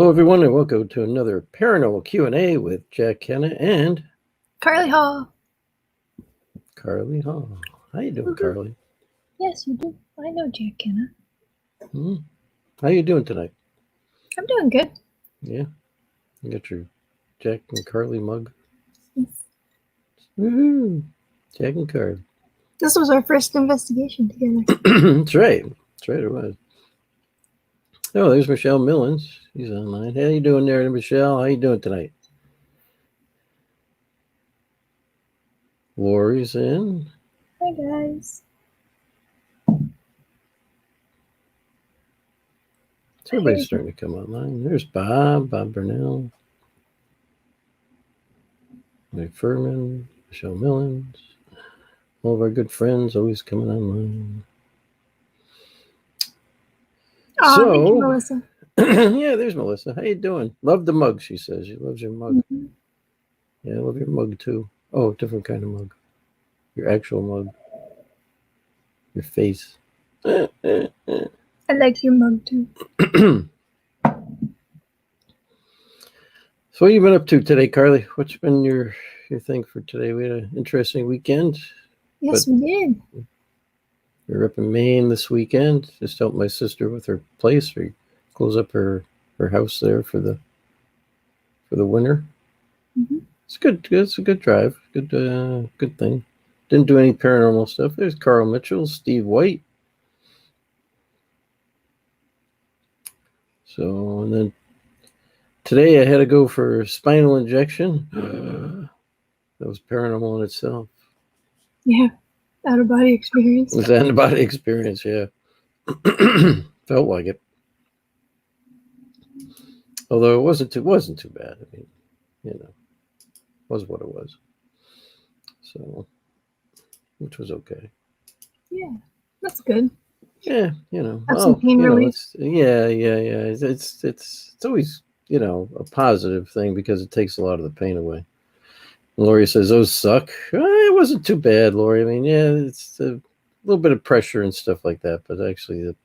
Hello, everyone, and welcome to another Paranormal Q&A with Jack Kenna and Carly Hall. Carly Hall. How you doing, Carly? Yes, you do. I know Jack Kenna. How you doing tonight? I'm doing good. Yeah, you got your Jack and Carly mug. Yes. Woohoo! Jack and Carly. This was our first investigation together. That's right. That's right. It was. Oh, there's Michelle Millens. She's online. How you doing there, Michelle? How you doing tonight? Lori's in. Hi, guys. So everybody's starting to come online. There's Bob Burnell, Mike Furman, Michelle Millens. All of our good friends always coming online. Oh, thank you, Melissa. Yeah, there's Melissa. How you doing? Love the mug, she says. She loves your mug. Mm-hmm. Yeah, I love your mug too. Oh, different kind of mug. Your actual mug. Your face. I like your mug too. So what have you been up to today, Carly? What's been your thing for today? We had an interesting weekend. Yes, we did. We were up in Maine this weekend. Just helped my sister with her place. We close up her house there for the winter. Mm-hmm. It's good. It's a good drive. Good thing. Didn't do any paranormal stuff. There's Carl Mitchell, Steve White. So, and then today I had to go for a spinal injection. That was paranormal in itself. Yeah, out-of-body experience. It was an out-of-body experience, yeah. Felt like it. Although it wasn't too bad. I mean, it was what it was. So, which was okay. Yeah, that's good. Yeah, Have some pain relief. It's always, a positive thing because it takes a lot of the pain away. Lori says, those suck. It wasn't too bad, Lori. I mean, yeah, it's a little bit of pressure and stuff like that, but actually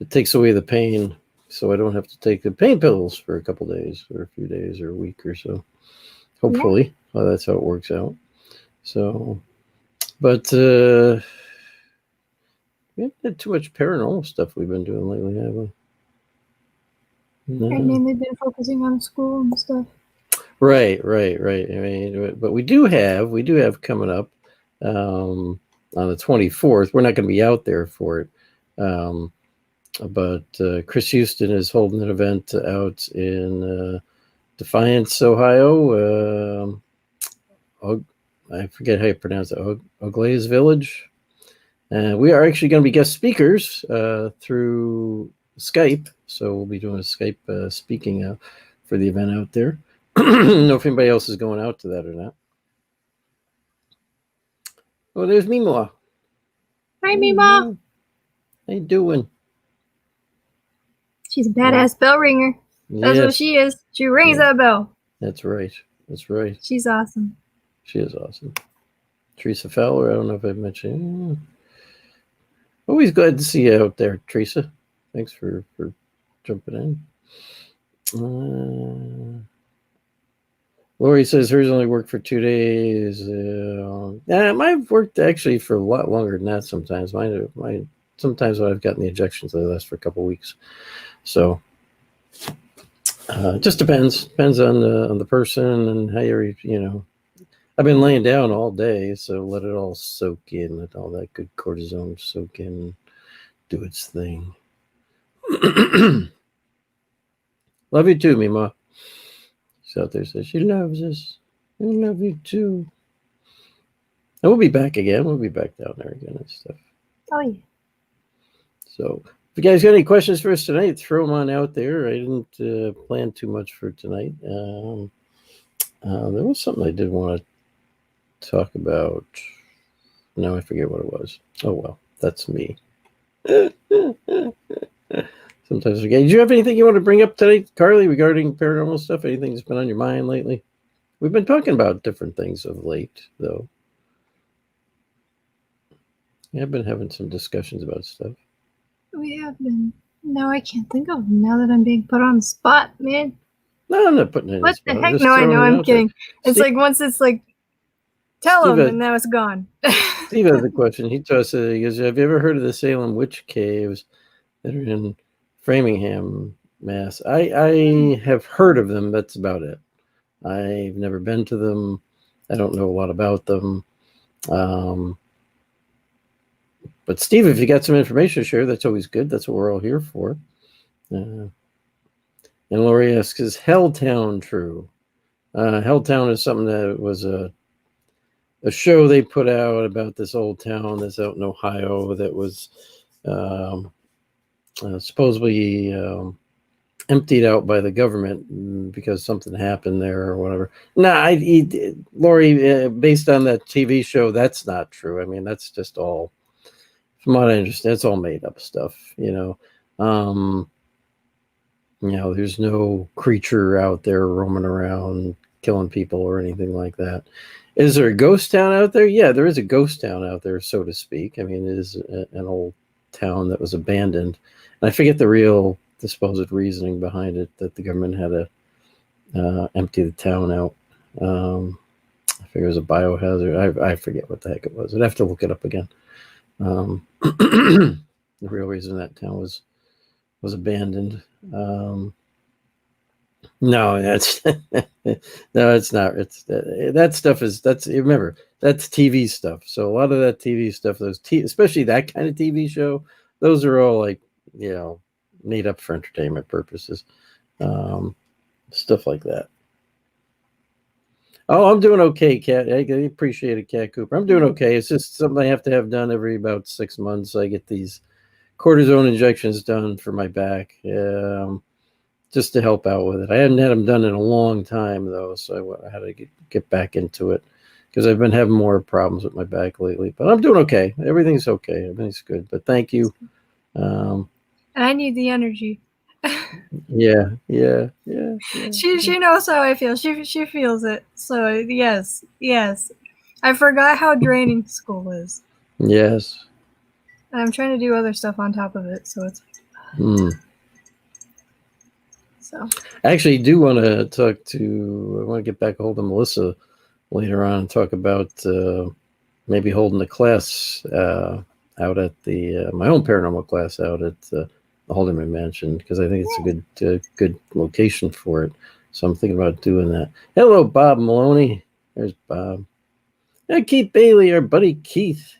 it takes away the pain, so I don't have to take the pain pills for a couple days or a few days or a week or so. Hopefully, that's how it works out. So, but we haven't had too much paranormal stuff we've been doing lately, have we? No. I've mainly been focusing on school and stuff. Right. I mean, but we do have coming up on the 24th. We're not going to be out there for it, but Chris Houston is holding an event out in Defiance, Ohio. I forget how you pronounce it. Oglaze Village. We are actually going to be guest speakers through Skype, so we'll be doing a Skype speaking for the event out there. I don't know if anybody else is going out to that or not. Oh, there's Mima. Hi, Mima. How you doing? She's a badass bell ringer. That's what she is. She rings that bell. That's right. She's awesome. She is awesome. Teresa Fowler, I don't know if I've mentioned. Always glad to see you out there, Teresa. Thanks for jumping in. Lori says hers only worked for 2 days. I've worked actually for a lot longer than that sometimes. Sometimes when I've gotten the injections, they last for a couple of weeks. So it just depends. Depends on the person and how you're, I've been laying down all day, so let it all soak in. Let all that good cortisone soak in, do its thing. Love you too, Mima. She's out there, says she loves us. I love you too. And we'll be back again. We'll be back down there again and stuff. Oh, yeah. So if you guys got any questions for us tonight, throw them on out there. I didn't plan too much for tonight. There was something I did want to talk about. Now I forget what it was. Oh, well, that's me. Sometimes I forget. Did you have anything you want to bring up today, Carly, regarding paranormal stuff? Anything that's been on your mind lately? We've been talking about different things of late, though. Yeah, I've been having some discussions about stuff. We have been. No, I can't think of them now that I'm being put on the spot, man. No, I'm not putting it in the What the spot. I'm heck? just No, I know. throwing it I'm out there. kidding. It's like once it's like, tell Steve, them, and now it's gone. Steve has a question. He told us, he goes, have you ever heard of the Salem witch caves that are in Framingham, Mass? I have heard of them. That's about it. I've never been to them. I don't know a lot about them. But Steve, if you got some information to share, that's always good. That's what we're all here for. And Lori asks, is Helltown true? Helltown is something that was a show they put out about this old town that's out in Ohio that was supposedly emptied out by the government because something happened there or whatever. Lori, based on that TV show, that's not true. I mean, that's just all, from what I understand, it's all made up stuff. There's no creature out there roaming around killing people or anything like that. Is there a ghost town out there? Yeah, there is a ghost town out there, so to speak. I mean, it is an old town that was abandoned. And I forget the real supposed reasoning behind it, that the government had to empty the town out. I figure it was a biohazard. I forget what the heck it was. I'd have to look it up again. The real reason that town was abandoned. No, that's no, it's not. It's that stuff is remember, that's TV stuff. So a lot of that TV stuff, especially that kind of TV show, those are all like made up for entertainment purposes, stuff like that. Oh, I'm doing okay, Cat. I appreciate it, Cat Cooper. I'm doing okay. It's just something I have to have done every about 6 months. I get these cortisone injections done for my back. Just to help out with it. I hadn't had them done in a long time, though, so I had to get back into it because I've been having more problems with my back lately. But I'm doing okay. Everything's okay. Everything's good. But thank you. And I need the energy. Yeah. She knows how I feel. She feels it. So yes. I forgot how draining school is. Yes. And I'm trying to do other stuff on top of it, so it's. So I actually do want to talk to. I want to get back a hold of Melissa later on and talk about maybe holding a class out at the my own paranormal class out at the Haldeman Mansion, because I think it's a good location for it. So I'm thinking about doing that. Hello, Bob Maloney. There's Bob. Hey, Keith Bailey, our buddy Keith.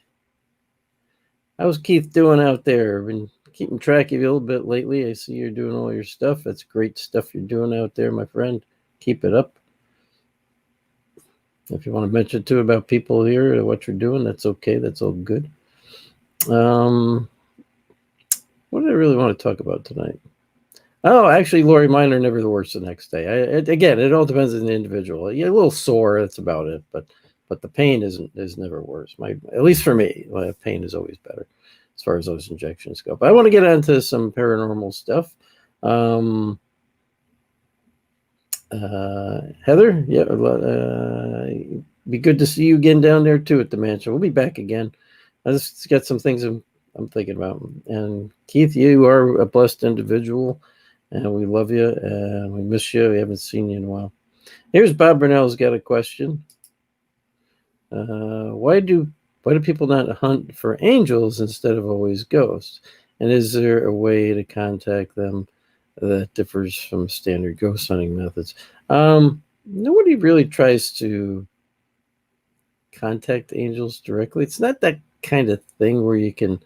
How's Keith doing out there? Been keeping track of you a little bit lately. I see you're doing all your stuff. That's great stuff you're doing out there, my friend. Keep it up. If you want to mention too about people here, what you're doing, that's okay. That's all good. What did I really want to talk about tonight? Oh, actually, Lori, mine are never the worst the next day. Again, it all depends on the individual. You're a little sore, that's about it. But the pain is never worse. At least for me, pain is always better as far as those injections go. But I want to get into some paranormal stuff. Heather, be good to see you again down there too at the mansion. We'll be back again. I just got some things I'm thinking about. And Keith, you are a blessed individual, and we love you, and we miss you. We haven't seen you in a while. Here's Bob Burnell's got a question. Why do people not hunt for angels instead of always ghosts? And is there a way to contact them that differs from standard ghost hunting methods? Nobody really tries to contact angels directly. It's not that kind of thing where you can,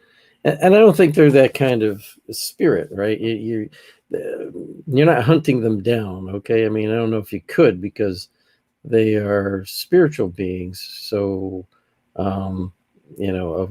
and I don't think they're that kind of spirit, right? You're not hunting them down, okay? I mean, I don't know if you could, because they are spiritual beings, so of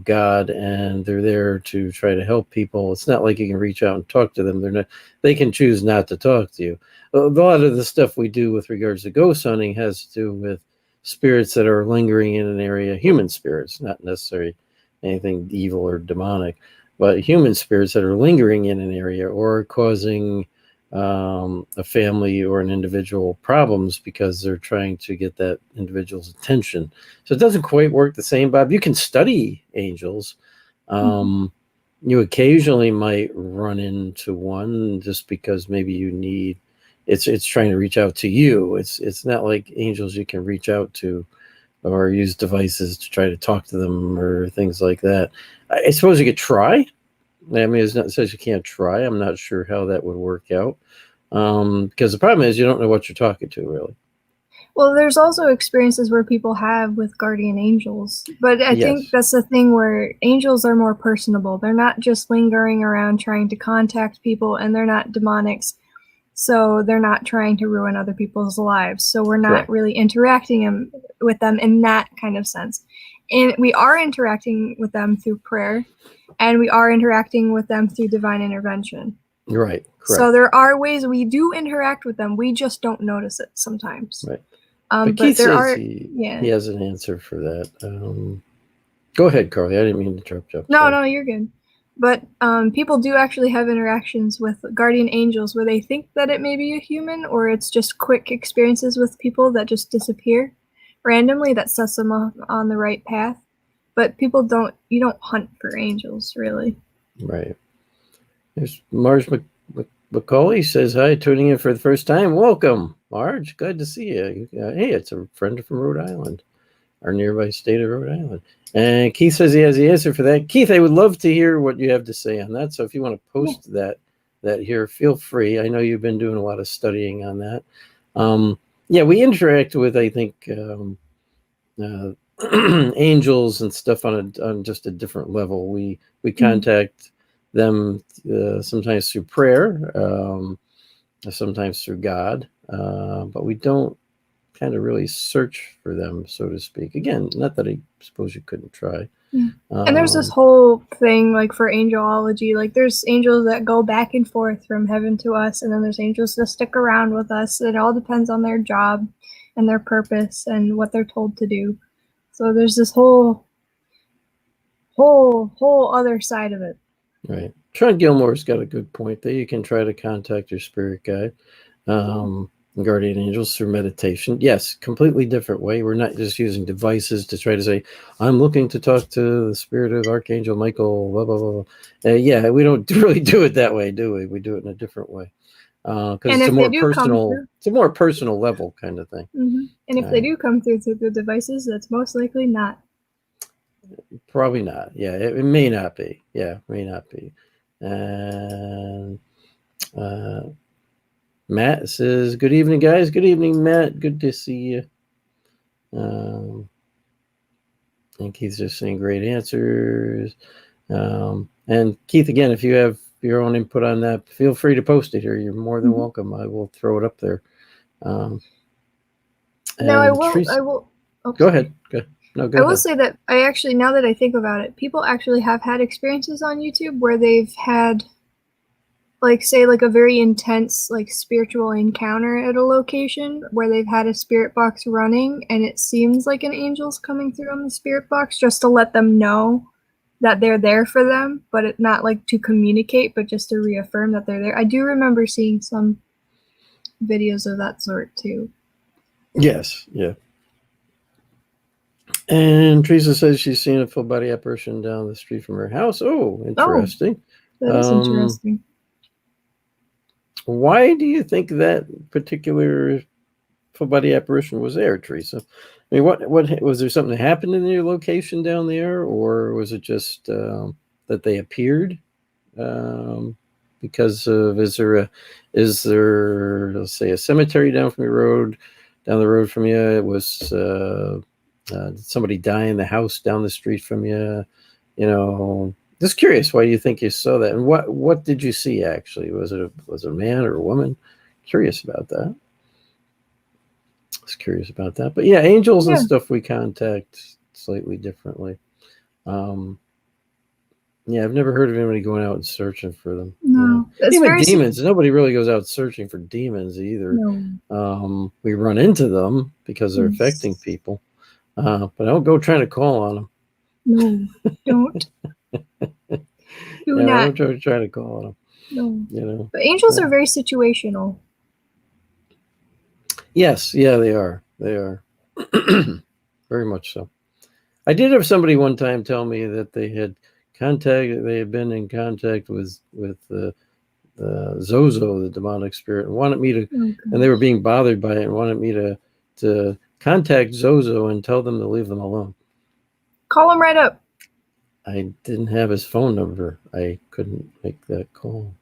God, and they're there to try to help people. It's not like you can reach out and talk to them. They can choose not to talk to you. A lot of the stuff we do with regards to ghost hunting has to do with spirits that are lingering in an area, human spirits, not necessarily anything evil or demonic, but human spirits that are lingering in an area or causing a family or an individual problems because they're trying to get that individual's attention. So it doesn't quite work the same, Bob. You can study angels. You occasionally might run into one just because maybe you need. It's trying to reach out to you. It's not like angels you can reach out to or use devices to try to talk to them or things like that. I suppose you could try. I mean, it's not it says you can't try. I'm not sure how that would work out because the problem is you don't know what you're talking to, really. Well, there's also experiences where people have with guardian angels, but I think Yes, that's the thing where angels are more personable. They're not just lingering around trying to contact people, and they're not demonics, so they're not trying to ruin other people's lives. So we're not correct. really interacting with them in that kind of sense. And we are interacting with them through prayer, and we are interacting with them through divine intervention. Right, So correct. there are ways we do interact with them. We just don't notice it sometimes. Right. But But Keith there says are, he yeah. he has an answer for that. Go ahead, Carly. I didn't mean to interrupt you. No, Sorry. no, you're good. But people do actually have interactions with guardian angels where they think that it may be a human, or it's just quick experiences with people that just disappear randomly that sets them off on the right path. But you don't hunt for angels, really. Right. There's Marge McCauley says hi, tuning in for the first time. Welcome, Marge. Good to see you. Hey, it's a friend from Rhode Island, our nearby state of Rhode Island. And Keith says he has the answer for that. Keith, I would love to hear what you have to say on that. So if you want to Yeah. post that here, feel free. I know you've been doing a lot of studying on that. Yeah, we interact with, I think, uh, angels and stuff on just a different level. We contact them sometimes through prayer, sometimes through God, but we don't kind of really search for them, so to speak. Again, not that I suppose you couldn't try. And there's this whole thing like for angelology, like there's angels that go back and forth from heaven to us, and then there's angels that stick around with us. It all depends on their job and their purpose and what they're told to do. So there's this whole other side of it. Right. Sean Gilmore's got a good point there. You can try to contact your spirit guide, guardian angels through meditation. Yes, completely different way. We're not just using devices to try to say, I'm looking to talk to the spirit of Archangel Michael, blah, blah, blah. Yeah, we don't really do it that way, do we? We do it in a different way. Because And if they do come through, it's a more personal level kind of thing. and if they do come through the devices, that's most likely not. Probably not. Yeah, it may not be. Yeah, it may not be. And Matt says, "Good evening, guys. Good evening, Matt. Good to see you." And Keith's just saying great answers. And Keith, again, if you have your own input on that, feel free to post it here. You're more than welcome. I will throw it up there. Now I will. Teresa, I will. Oh, go sorry. ahead. No, go I will ahead. say that I actually, now that I think about it, people actually have had experiences on YouTube where they've had, like, say, like a very intense, like, spiritual encounter at a location where they've had a spirit box running, and it seems like an angel's coming through on the spirit box just to let them know that they're there for them, but it's not like to communicate, but just to reaffirm that they're there. I do remember seeing some videos of that sort too. Yes, yeah. And Teresa says she's seen a full body apparition down the street from her house. Oh, interesting. That is interesting. Why do you think that particular full body apparition was there, Teresa? I mean, what was there something that happened in your location down there, or was it just that they appeared? Because of is there let's say a cemetery down the road from you? It was did somebody die in the house down the street from you? You know, just curious why you think you saw that, and what did you see actually? Was it a man or a woman? Curious about that. I was curious about that, but yeah, angels and stuff we contact slightly differently. Yeah, I've never heard of anybody going out and searching for them. No, even demons. Nobody really goes out searching for demons either. No. We run into them because they're affecting people, but I don't go trying to call on them. No, don't. Do not. I don't try to call on them. No. But angels are very situational. Yes, yeah, they are. They are. Very much so. I did have somebody one time tell me that they had They had been in contact with the Zozo, the demonic spirit, and wanted me to, and they were being bothered by it and wanted me to contact Zozo and tell them to leave them alone. Call him right up. I didn't have his phone number. I couldn't make that call.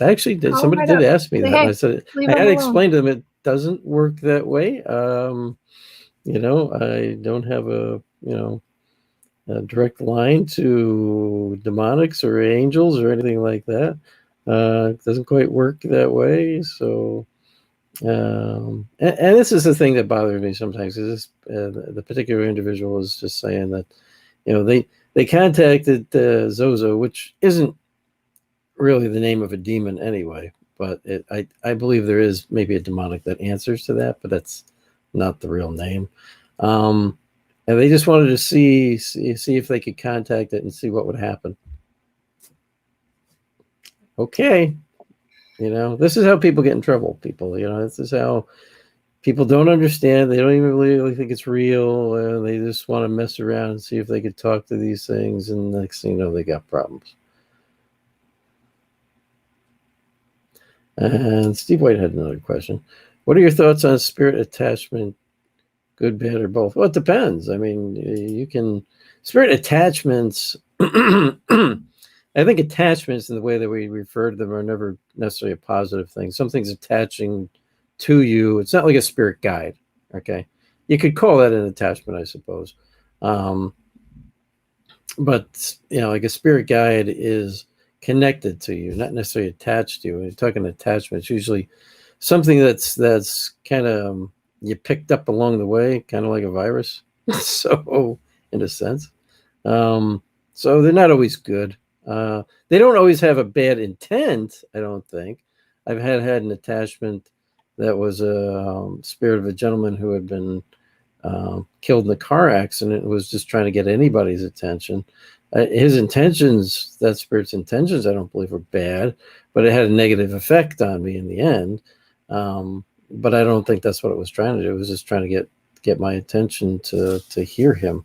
Actually, somebody right did up. ask me Say, that. hey, And I said leave I him had to alone. explain to them it doesn't work that way. I don't have a direct line to demonics or angels or anything like that. It doesn't quite work that way. So, and this is the thing that bothers me sometimes. Is the particular individual is just saying that, they contacted Zozo, which isn't really the name of a demon anyway. But I believe there is maybe a demonic that answers to that, but that's not the real name. And they just wanted to see if they could contact it and see what would happen. Okay, this is how people get in trouble. People, this is how people don't understand. They don't even really think it's real. They just want to mess around and see if they could talk to these things, and next thing you know, they got problems. And Steve White had another question. What are your thoughts on spirit attachment? Good, bad, or both? Well, it depends. I mean, you can spirit attachments. I think attachments in the way that we refer to them are never necessarily a positive thing. Something's attaching to you. It's not like a spirit guide. Okay. You could call that an attachment, I suppose. But, like a spirit guide is connected to you, not necessarily attached to you. When you're talking attachments, usually something that's kind of you picked up along the way, kind of like a virus. So, in a sense. So they're not always good. They don't always have a bad intent, I don't think. I've had an attachment that was a spirit of a gentleman who had been killed in a car accident and was just trying to get anybody's attention. His intentions, that spirit's intentions, I don't believe were bad, but it had a negative effect on me in the end. But I don't think that's what it was trying to do. It was just trying to get my attention to hear him.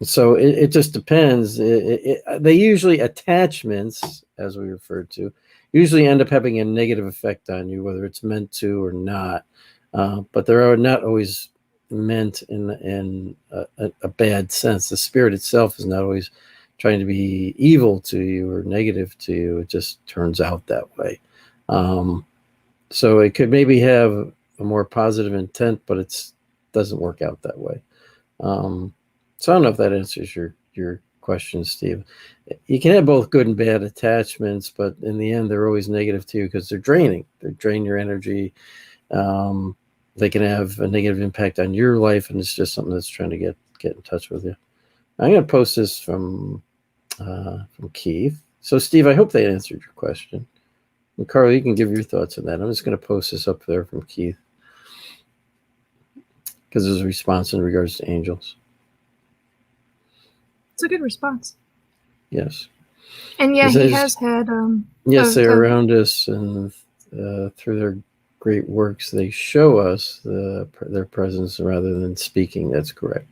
So it just depends. They usually, attachments, as we referred to, usually end up having a negative effect on you, whether it's meant to or not. But they are not always meant in a bad sense. The spirit itself is not always trying to be evil to you or negative to you. It just turns out that way. So it could maybe have a more positive intent, but it doesn't work out that way. So I don't know if that answers your question, Steve. You can have both good and bad attachments, but in the end, they're always negative too because they're draining. They drain your energy. They can have a negative impact on your life, and it's just something that's trying to get in touch with you. I'm going to post this from Keith. So, Steve, I hope that answered your question. And Carl, you can give your thoughts on that. I'm just going to post this up there from Keith because there's a response in regards to angels. It's a good response. Yes. And yeah, he has had. Yes, they're around us, and through their great works, they show us their presence rather than speaking. That's correct.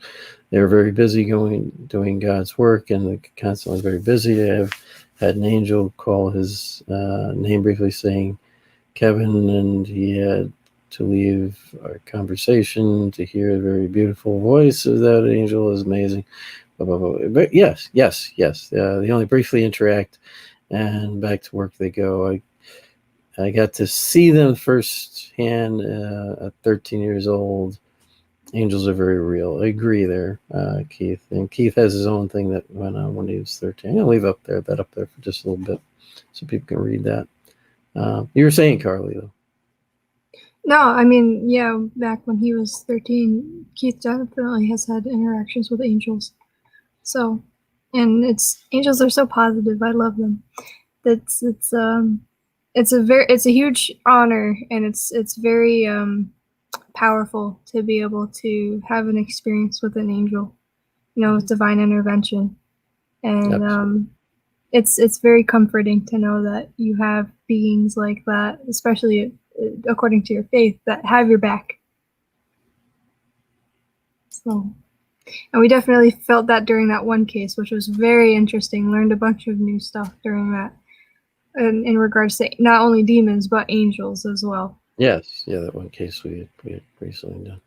They're very busy doing God's work, and they're constantly very busy. They have had an angel call his name briefly, saying Kevin, and he had to leave our conversation to hear a very beautiful voice of that angel. Is amazing. But yes. They only briefly interact, and back to work they go. I got to see them firsthand at 13 years old. Angels are very real. I agree there, Keith. And Keith has his own thing that went on when he was 13. I'm going to leave that up there for just a little bit so people can read that. You were saying, Carly, though. No, I mean, yeah, back when he was 13, Keith definitely has had interactions with angels. So, and angels are so positive. I love them. It's a huge honor, and it's very powerful to be able to have an experience with an angel, with divine intervention, and it's very comforting to know that you have beings like that, especially according to your faith, that have your back. So, And we definitely felt that during that one case, which was very interesting. Learned a bunch of new stuff during that, and in regards to not only demons but angels as well. Yes, yeah, that one case we had recently done.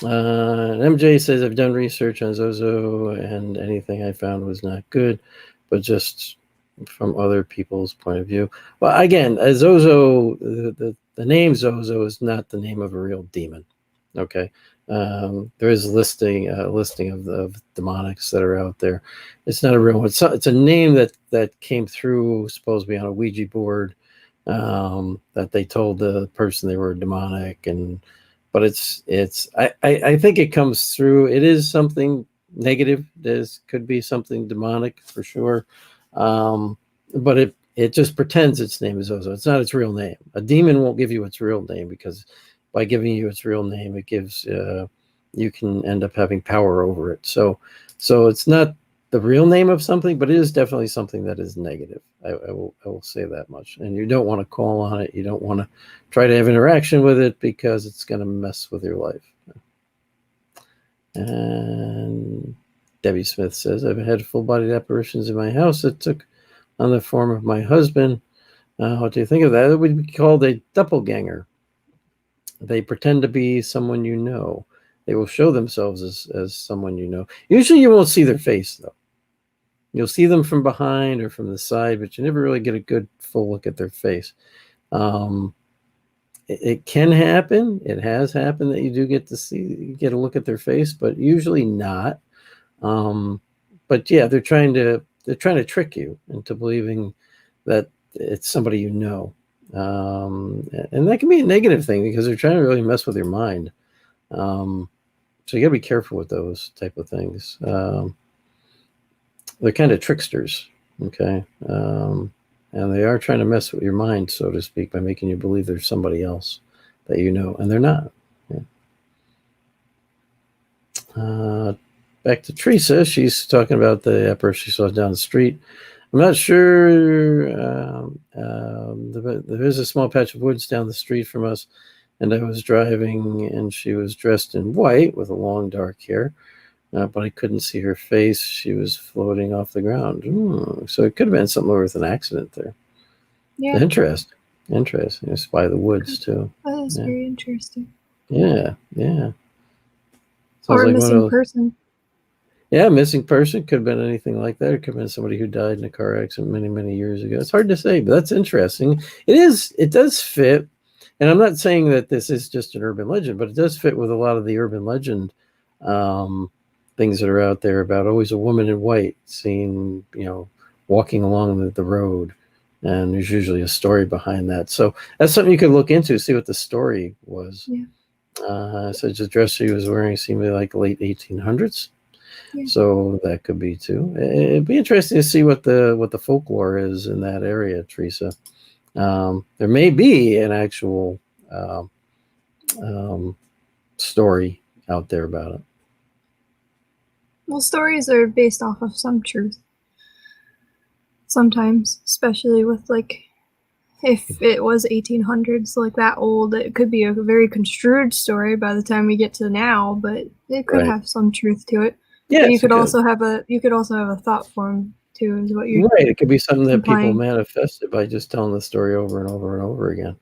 MJ says, I've done research on Zozo, and anything I found was not good, but just from other people's point of view. Well, again, Zozo, the name Zozo is not the name of a real demon. Okay. There is a listing of demonics that are out there. It's not a real one. It's a name that came through supposedly on a Ouija board, that they told the person they were demonic, but I think it comes through. It is something negative. Could be something demonic for sure. But it just pretends its name is Ozo. It's not its real name. A demon won't give you its real name, because by giving you its real name, it gives you can end up having power over it. So it's not the real name of something, but it is definitely something that is negative. I will say that much. And you don't want to call on it. You don't want to try to have interaction with it, because it's going to mess with your life. And Debbie Smith says, I've had full-bodied apparitions in my house that took on the form of my husband. What do you think of that? It would be called a doppelganger. They pretend to be someone you know. They will show themselves as someone you know. Usually you won't see their face, though. You'll see them from behind or from the side, but you never really get a good full look at their face. It can happen. It has happened that you do get a look at their face, but usually not. But yeah, they're trying to trick you into believing that it's somebody you know. And that can be a negative thing, because they're trying to really mess with your mind. So you got to be careful with those type of things. They're kind of tricksters, okay? And they are trying to mess with your mind, so to speak, by making you believe there's somebody else that you know, and they're not. Yeah. Back to Teresa. She's talking about the apparition she saw down the street. I'm not sure. There is a small patch of woods down the street from us, and I was driving, and she was dressed in white with a long dark hair, but I couldn't see her face. She was floating off the ground. So it could have been something with an accident there. Yeah. Interesting. It's by the woods too. That is very interesting. Yeah. Sounds or a missing person. Yeah, missing person. Could have been anything like that. It could have been somebody who died in a car accident many, many years ago. It's hard to say, but that's interesting. It does fit. And I'm not saying that this is just an urban legend, but it does fit with a lot of the urban legend things that are out there about always a woman in white seen, walking along the road. And there's usually a story behind that. So that's something you could look into, see what the story was. Yeah. Such the dress she was wearing seemed like late 1800s. Yeah. So that could be too. It'd be interesting to see what the folklore is in that area, Teresa. There may be an actual story out there about it. Well, stories are based off of some truth. Sometimes, especially with if it was 1800s, like that old, it could be a very construed story by the time we get to now, but it could have some truth to it. Yeah, but you could also have a thought form too, is what you're right. It could be something that people manifested by just telling the story over and over and over again.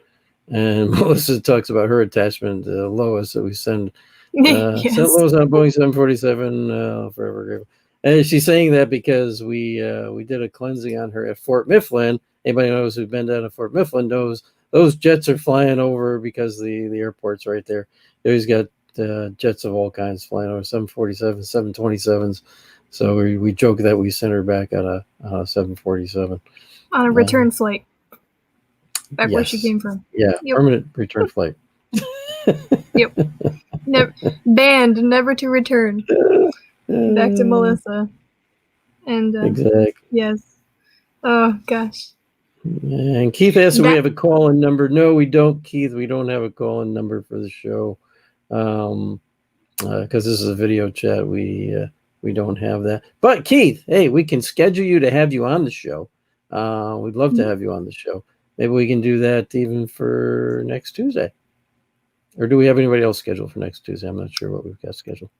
And Melissa talks about her attachment to Lois that we sent Lois on a Boeing 747 forever grateful. And she's saying that because we did a cleansing on her at Fort Mifflin. Anybody knows who's been down to Fort Mifflin knows those jets are flying over, because the airport's right there. He's got jets of all kinds flying over, 747s, 727s. So we joke that we sent her back on a 747 on a return flight back where she came from. Yeah, permanent return flight. Yep. Banned, never to return. Back to Melissa. And exactly. Yes. Oh gosh. And Keith asked if we have a call-in number. No, we don't, Keith. We don't have a call-in number for the show, because this is a video chat. We don't have that. But Keith, hey, we can schedule you to have you on the show. We'd love to have you on the show. Maybe we can do that even for next Tuesday. Or do we have anybody else scheduled for next Tuesday? I'm not sure what we've got scheduled.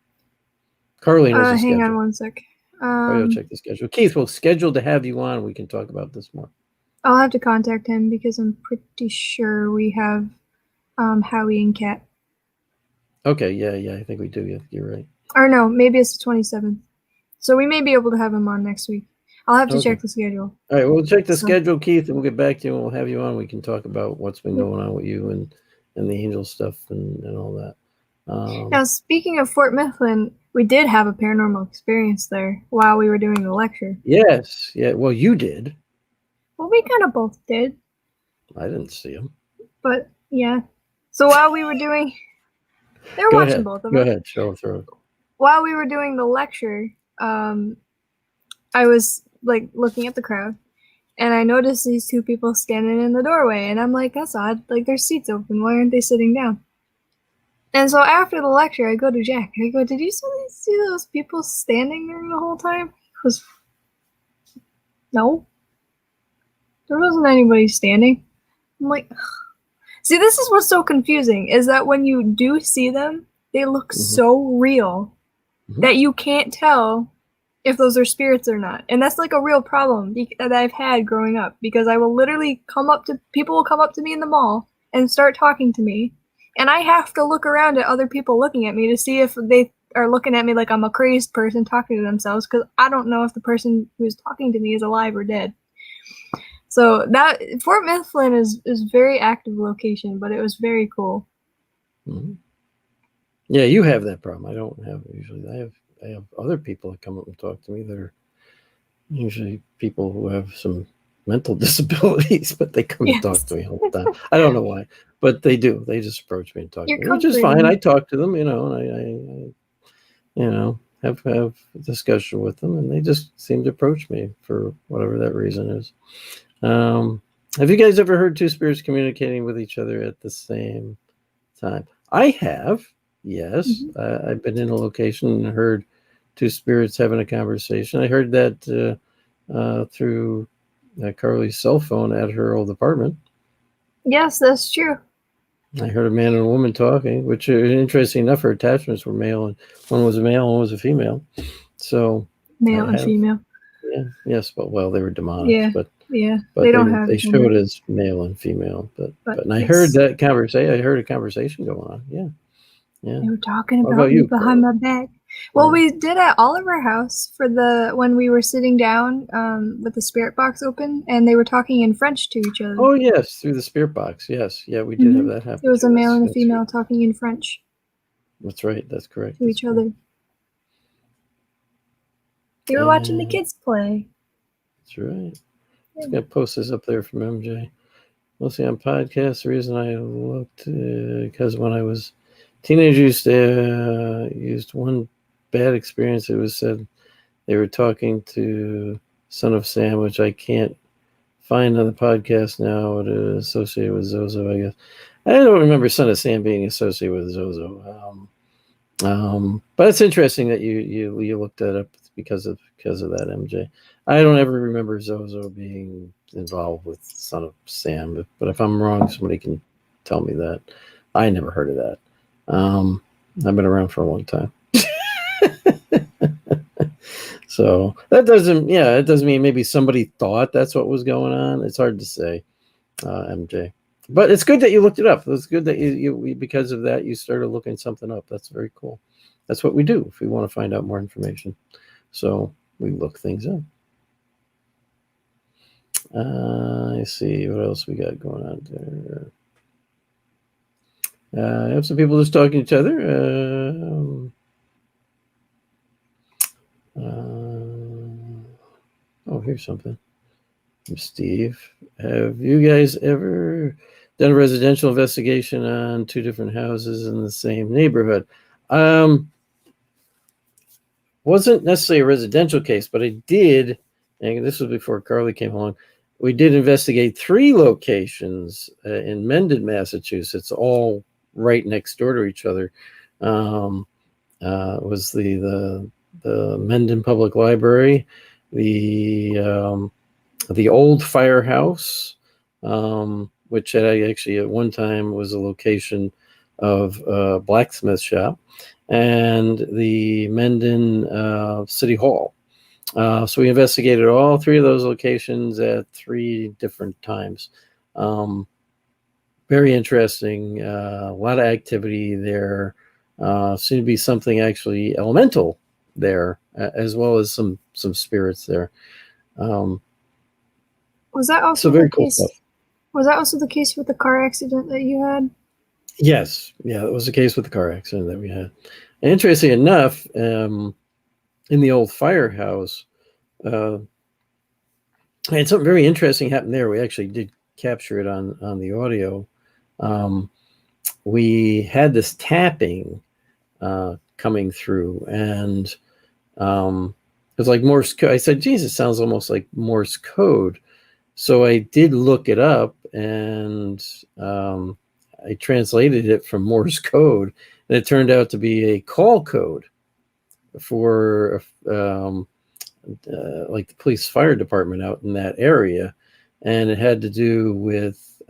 Carly knows the Hang on schedule. one sec. Carly will check the schedule. Keith, we'll schedule to have you on. We can talk about this more. I'll have to contact him because I'm pretty sure we have Howie and Kat. Okay, yeah, I think we do. Yeah, you're right. Or no, maybe it's the 27th. So we may be able to have him on next week. I'll have to check the schedule. All right, we'll check the schedule, Keith, and we'll get back to you, and we'll have you on. We can talk about what's been going on with you and the angel stuff and all that. Now, speaking of Fort Mifflin, we did have a paranormal experience there while we were doing the lecture. Yes, yeah. Well, you did. Well, we kind of both did. I didn't see him. But yeah. So while we were doing, they were watching both of us. Go ahead, show through. While we were doing the lecture, I was like looking at the crowd, and I noticed these two people standing in the doorway, and I'm like, that's odd. Like, their seats open. Why aren't they sitting down? And so after the lecture, I go to Jack. I go, did you see those people standing there the whole time? He goes, no. There wasn't anybody standing. I'm like, ugh. See, this is what's so confusing, is that when you do see them, they look so real that you can't tell if those are spirits or not. And that's like a real problem that I've had growing up, because I will literally people will come up to me in the mall and start talking to me, and I have to look around at other people looking at me to see if they are looking at me like I'm a crazed person talking to themselves, because I don't know if the person who's talking to me is alive or dead. So that Fort Mifflin is very active location, but it was very cool. Yeah, you have that problem. I don't have it usually. I have other people that come up and talk to me that are usually people who have some mental disabilities, but they come and talk to me all the time. I don't know why, but they do. They just approach me and talk to me, which is fine. I talk to them, and I have a discussion with them, and they just seem to approach me for whatever that reason is. Have you guys ever heard two spirits communicating with each other at the same time? I have. Yes, I've been in a location and heard two spirits having a conversation. I heard that through Carly's cell phone at her old apartment. Yes, that's true. I heard a man and a woman talking, which interesting enough, her attachments were male, and one was a male and one was a female. So male and female. Yeah. Yes. But they were demonic. Yeah. But they showed as male and female. But I heard that conversation. I heard a conversation going on. Yeah. They were talking about me behind my back. Well, we did at Oliver House when we were sitting down with the spirit box open, and they were talking in French to each other. Oh yes, through the spirit box. Yes, yeah, we did have that happen. It was a male and a female talking in French. That's right. That's correct. To each other. They were watching the kids play. That's right. I'm gonna post this up there from MJ. Mostly on podcasts. The reason I looked because when I was teenager, used one bad experience. It was said they were talking to Son of Sam, which I can't find on the podcast now. It is associated with Zozo, I guess. I don't remember Son of Sam being associated with Zozo. But it's interesting that you looked that up because of that, MJ. I don't ever remember Zozo being involved with Son of Sam, but if I'm wrong, somebody can tell me that. I never heard of that. I've been around for a long time. So it doesn't mean maybe somebody thought that's what was going on. It's hard to say, MJ. But it's good that you looked it up. It's good that you because of that, you started looking something up. That's very cool. That's what we do if we want to find out more information. So we look things up. I see what else we got going on there. I have some people just talking to each other. Here's something from Steve. Have you guys ever done a residential investigation on two different houses in the same neighborhood? Wasn't necessarily a residential case, but I did, and this was before Carly came along. We did investigate 3 locations in Mendon, Massachusetts, all right next door to each other. It was the Mendon Public Library, the old firehouse, which actually at one time was a location of a blacksmith shop, and the Mendon City Hall. So we investigated all three of those locations at 3 different times. Very interesting. A lot of activity there. Seemed to be something actually elemental there, as well as some spirits there. Was that also So the very cool case? stuff. Was that also the case with the car accident that you had? Yes, yeah, that was the case with the car accident that we had. And interesting enough, in the old firehouse, uh, and something very interesting happened there. We actually did capture it on the audio. We had this tapping coming through, and it was like Morse code. I said, "Jesus, sounds almost like Morse code." So I did look it up, and I translated it from Morse code, and it turned out to be a call code for like the police fire department out in that area, and it had to do with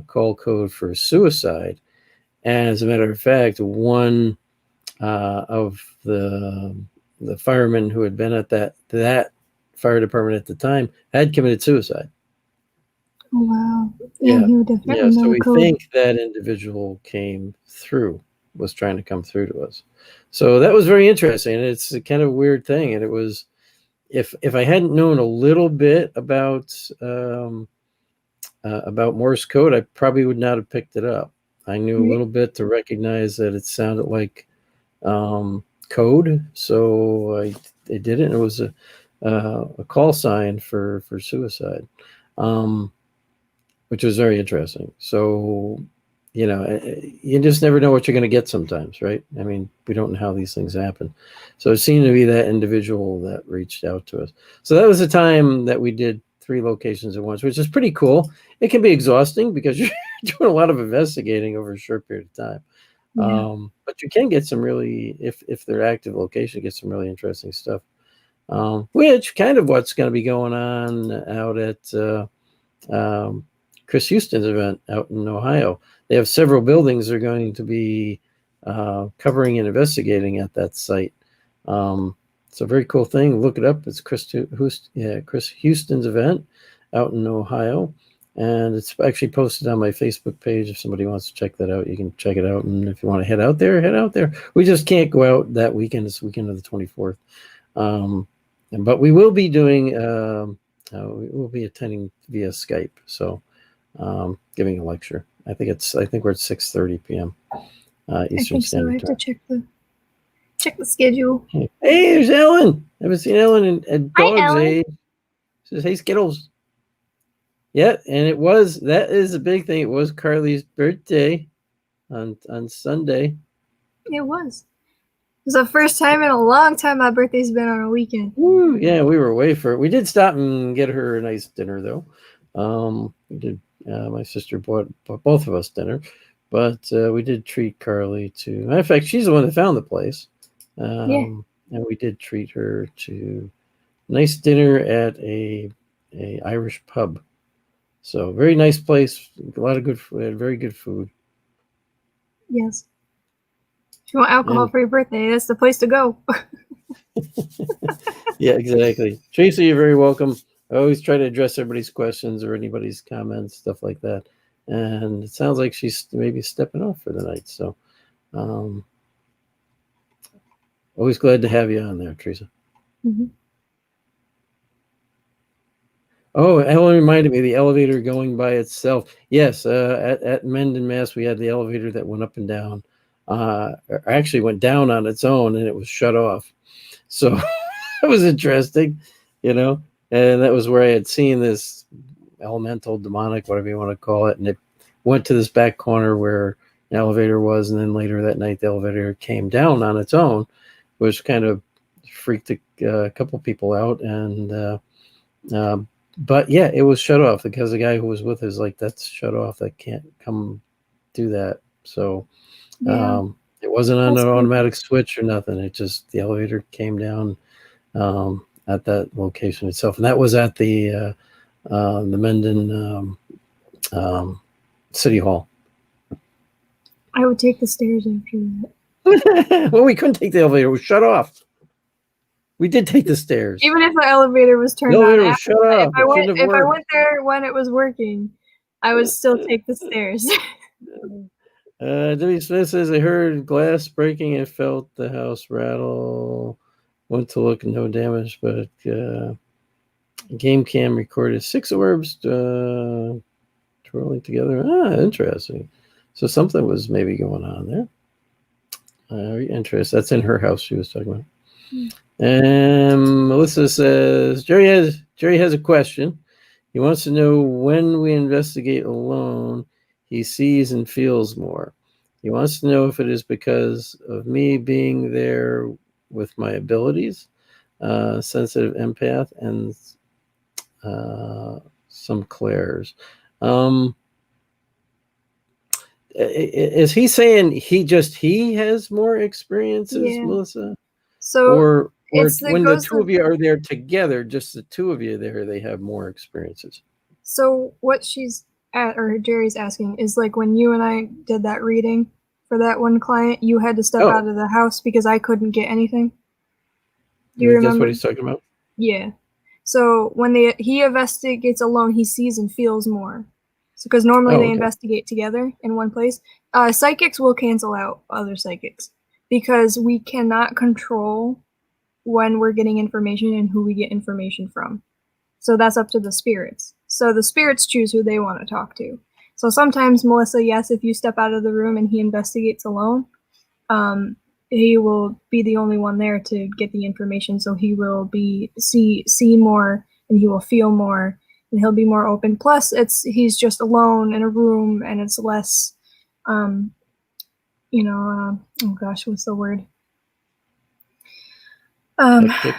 call code for suicide. And as a matter of fact, one of the firemen who had been at that fire department at the time had committed suicide. Oh, wow. Yeah, Yeah, he would yeah. definitely know So the we code. think that individual came through, was trying to come through to us. So that was very interesting. And it's a kind of weird thing. And it was, if I hadn't known a little bit about Morse code, I probably would not have picked it up. I knew a Right? little bit to recognize that it sounded like code, so I did it. And it was a call sign for suicide, which was very interesting. So, you just never know what you're going to get sometimes, right? I mean, we don't know how these things happen. So it seemed to be that individual that reached out to us. So that was the time that we did 3 locations at once, which is pretty cool. It can be exhausting because you're doing a lot of investigating over a short period of time. Yeah. But you can get some really, if they're active location, get some really interesting stuff. Which kind of what's going to be going on out at um, Chris Houston's event out in Ohio. They have several buildings they're going to be covering and investigating at that site. It's a very cool thing. Look it up. It's Chris Houston's event out in Ohio. And it's actually posted on my Facebook page. If somebody wants to check that out, you can check it out. And if you want to head out there, head out there. We just can't go out that weekend. It's weekend of the 24th. But we will be doing, we will be attending via Skype. So giving a lecture. I think we're at 6:30 p.m. I Eastern think so. I Standard have to Time. check the schedule. Hey, there's Ellen. I haven't seen Ellen in Hi, dog's Ellen. age. Says, "Hey, Skittles." Yeah, and that is a big thing. It was Carly's birthday on Sunday. It was. It was the first time in a long time my birthday's been on a weekend. Woo, yeah, we were away for it. We did stop and get her a nice dinner, though. We did. My sister bought both of us dinner, but we did treat Carly to. Matter of fact, she's the one that found the place, and we did treat her to nice dinner at a Irish pub. So very nice place. A lot of good food. Very good food. Yes. If you want alcohol for your birthday, that's the place to go. Yeah, exactly. Tracy, you're very welcome. I always try to address everybody's questions or anybody's comments, stuff like that. And it sounds like she's maybe stepping off for the night. So always glad to have you on there, Teresa. Mm-hmm. Oh, Ellen reminded me the elevator going by itself. Yes, at Mendon, Mass, we had the elevator that went up and down. Actually went down on its own and it was shut off. So that was interesting, and that was where I had seen this elemental, demonic, whatever you want to call it, and it went to this back corner where an elevator was, and then later that night the elevator came down on its own, which kind of freaked a couple people out, and but yeah, it was shut off because the guy who was with us like, that's shut off, that can't come do that. So it wasn't on an automatic switch or nothing. It just, the elevator came down at that location itself, and that was at the Mendon City Hall. I would take the stairs after that. Well, we couldn't take the elevator. It was shut off. We did take the stairs. Even if the elevator was The turned on, elevator was shut off. It shouldn't have if I worked. went there when it was working, I would still take the stairs. Debbie Smith says, I heard glass breaking and felt the house rattle. Went to look, no damage, but game cam recorded 6 orbs twirling together. Interesting. So something was maybe going on there. Interesting. That's in her house she was talking about. And Melissa says, Jerry has a question. He wants to know when we investigate alone, he sees and feels more. He wants to know if it is because of me being there with my abilities, sensitive empath, and some clairs. Is he saying he has more experiences, Yeah. Melissa? So Or when the goes two of you are there together, just the two of you there, they have more experiences. So what Jerry's asking is like when you and I did that reading for that one client, you had to step out of the house because I couldn't get anything. Do you remember? That's what he's talking about? Yeah. So when he investigates alone, he sees and feels more. So because normally they investigate together in one place. Psychics will cancel out other psychics because we cannot control when we're getting information and who we get information from. So that's up to the spirits. So the spirits choose who they want to talk to. So sometimes, Melissa, yes, if you step out of the room and he investigates alone, he will be the only one there to get the information. So he will see more, and he will feel more, and he'll be more open. Plus, he's just alone in a room, and it's less, oh gosh, what's the word? Hectic.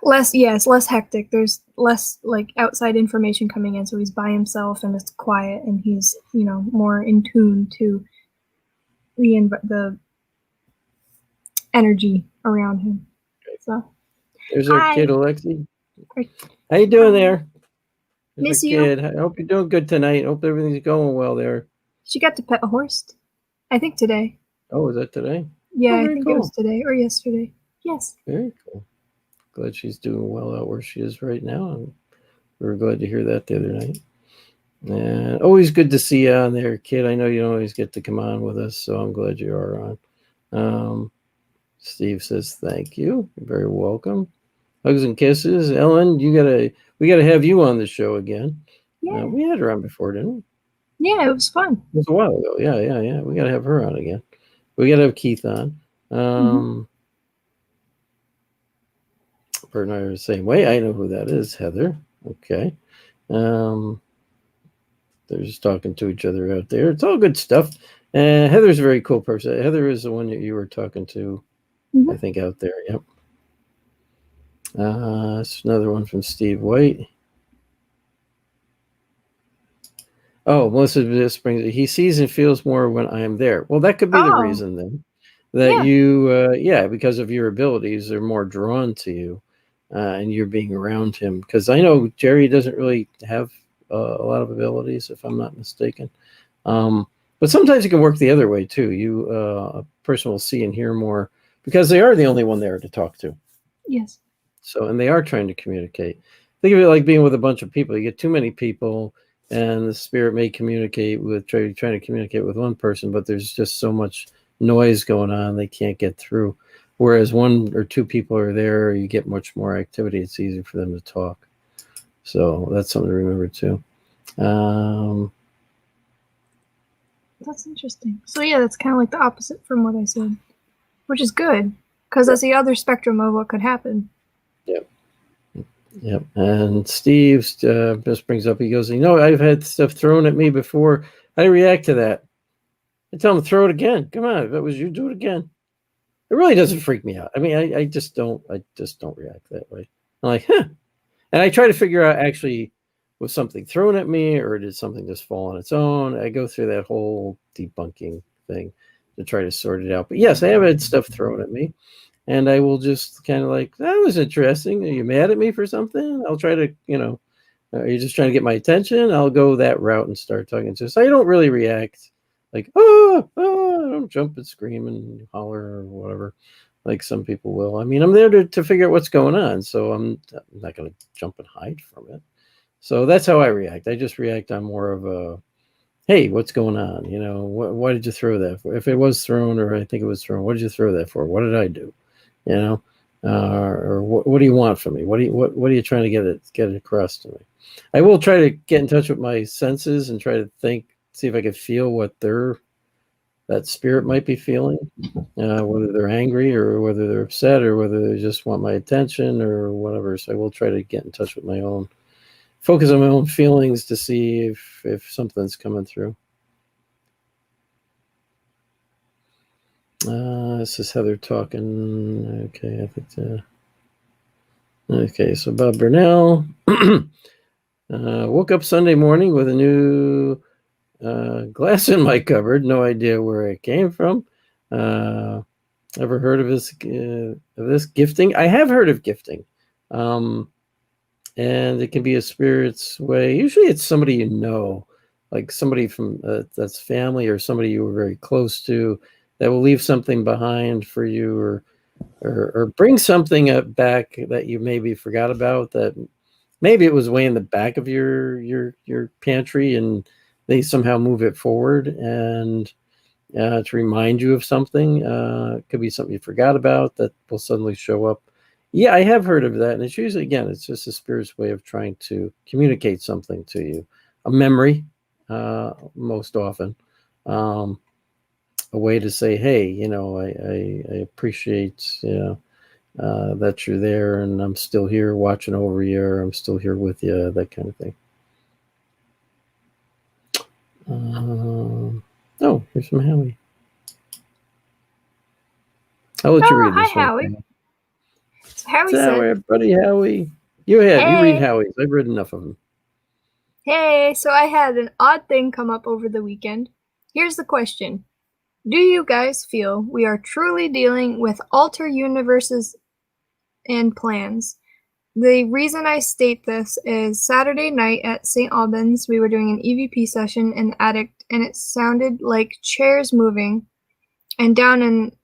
It's less hectic. There's less like outside information coming in, so he's by himself and it's quiet, and he's more in tune to the energy around him. So there's our kid Alexi. How you doing there? Miss you. Kid. I hope you're doing good tonight. Hope everything's going well there. She got to pet a horse, I think today. Oh, is that today? Yeah, I think it was today or yesterday. Yes. Very cool. Glad she's doing well out where she is right now. And we were glad to hear that the other night. And always good to see you on there, kid. I know you don't always get to come on with us, so I'm glad you are on. Steve says thank you. You're very welcome. Hugs and kisses. Ellen, we gotta have you on the show again. Yeah. We had her on before, didn't we? Yeah, it was fun. It was a while ago. Yeah. We gotta have her on again. We gotta have Keith on. Bert and I are the same way. I know who that is, Heather. Okay. They're just talking to each other out there. It's all good stuff. Heather's a very cool person. Heather is the one that you were talking to, I think, out there. Yep. It's another one from Steve White. Oh, Melissa Springs. He sees and feels more when I am there. Well, that could be the reason then. That you, because of your abilities, they're more drawn to you. And you're being around him, because I know Jerry doesn't really have a lot of abilities, if I'm not mistaken. But sometimes it can work the other way too. A person will see and hear more because they are the only one there to talk to. Yes. So, and they are trying to communicate. Think of it like being with a bunch of people. You get too many people, and the spirit may trying to communicate with one person, but there's just so much noise going on they can't get through. Whereas 1 or 2 people are there, you get much more activity. It's easier for them to talk. So that's something to remember too. That's interesting. So yeah, that's kind of like the opposite from what I said, which is good because that's the other spectrum of what could happen. Yep. And Steve just brings up, he goes, I've had stuff thrown at me before. I react to that. I tell him, throw it again. Come on, if that was you, do it again. It really doesn't freak me out. I mean, I just don't react that way. I'm like, and I try to figure out, actually, was something thrown at me or did something just fall on its own? I go through that whole debunking thing to try to sort it out. But yes, I have had stuff thrown at me, and I will just kind of like, that was interesting. Are you mad at me for something? I'll try to, are you just trying to get my attention? I'll go that route and start talking to. So I don't really react like, don't jump and scream and holler or whatever, like some people will. I mean, I'm there to figure out what's going on, so I'm not going to jump and hide from it. So that's how I react. I just react on more of a, hey, what's going on? Why did you throw that for? If it was thrown, or I think it was thrown, what did you throw that for? What did I do? You know, or what do you want from me? What are you trying to get across to me? I will try to get in touch with my senses and try to see if I can feel what that spirit might be feeling, whether they're angry or whether they're upset or whether they just want my attention or whatever. So I will try to get in touch with focus on my own feelings to see if something's coming through. This is Heather talking. Okay, I think. Okay, so Bob Burnell woke up Sunday morning with a new glass in my cupboard. No idea where it came from. Ever heard of this gifting? I have heard of gifting. And it can be a spirit's way. Usually it's somebody you know, like somebody from that's family or somebody you were very close to that will leave something behind for you or bring something back that you maybe forgot about, that maybe it was way in the back of your pantry and they somehow move it forward and to remind you of something. It could be something you forgot about that will suddenly show up. Yeah, I have heard of that. And it's usually, again, it's just a spirit's way of trying to communicate something to you. A memory, most often. A way to say, hey, I appreciate, that you're there and I'm still here watching over you, or I'm still here with you, that kind of thing. Oh, here's from Howie. I'll let you read this hi, one. Howie. So Howie said, buddy Howie. You read Howie's. I've read enough of them. Hey, so I had an odd thing come up over the weekend. Here's the question. Do you guys feel we are truly dealing with alter universes and plans? The reason I state this is Saturday night at St. Albans, we were doing an EVP session in the attic, and it sounded like chairs moving. And down in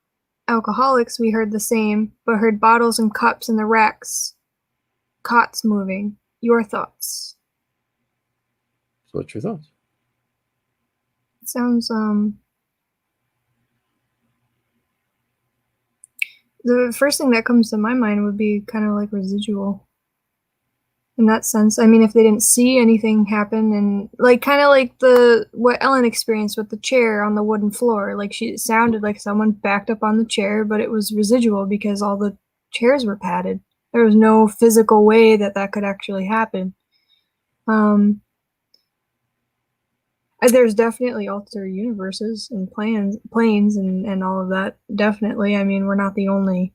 Alcoholics, we heard the same, but heard bottles and cups in the racks, cots moving. Your thoughts? So what's your thoughts? It sounds, the first thing that comes to my mind would be kind of like residual. In that sense, I mean, if they didn't see anything happen, and like kind of like what Ellen experienced with the chair on the wooden floor, like it sounded like someone backed up on the chair, but it was residual because all the chairs were padded. There was no physical way that could actually happen. There's definitely alter universes and planes and all of that. Definitely. I mean, we're not the only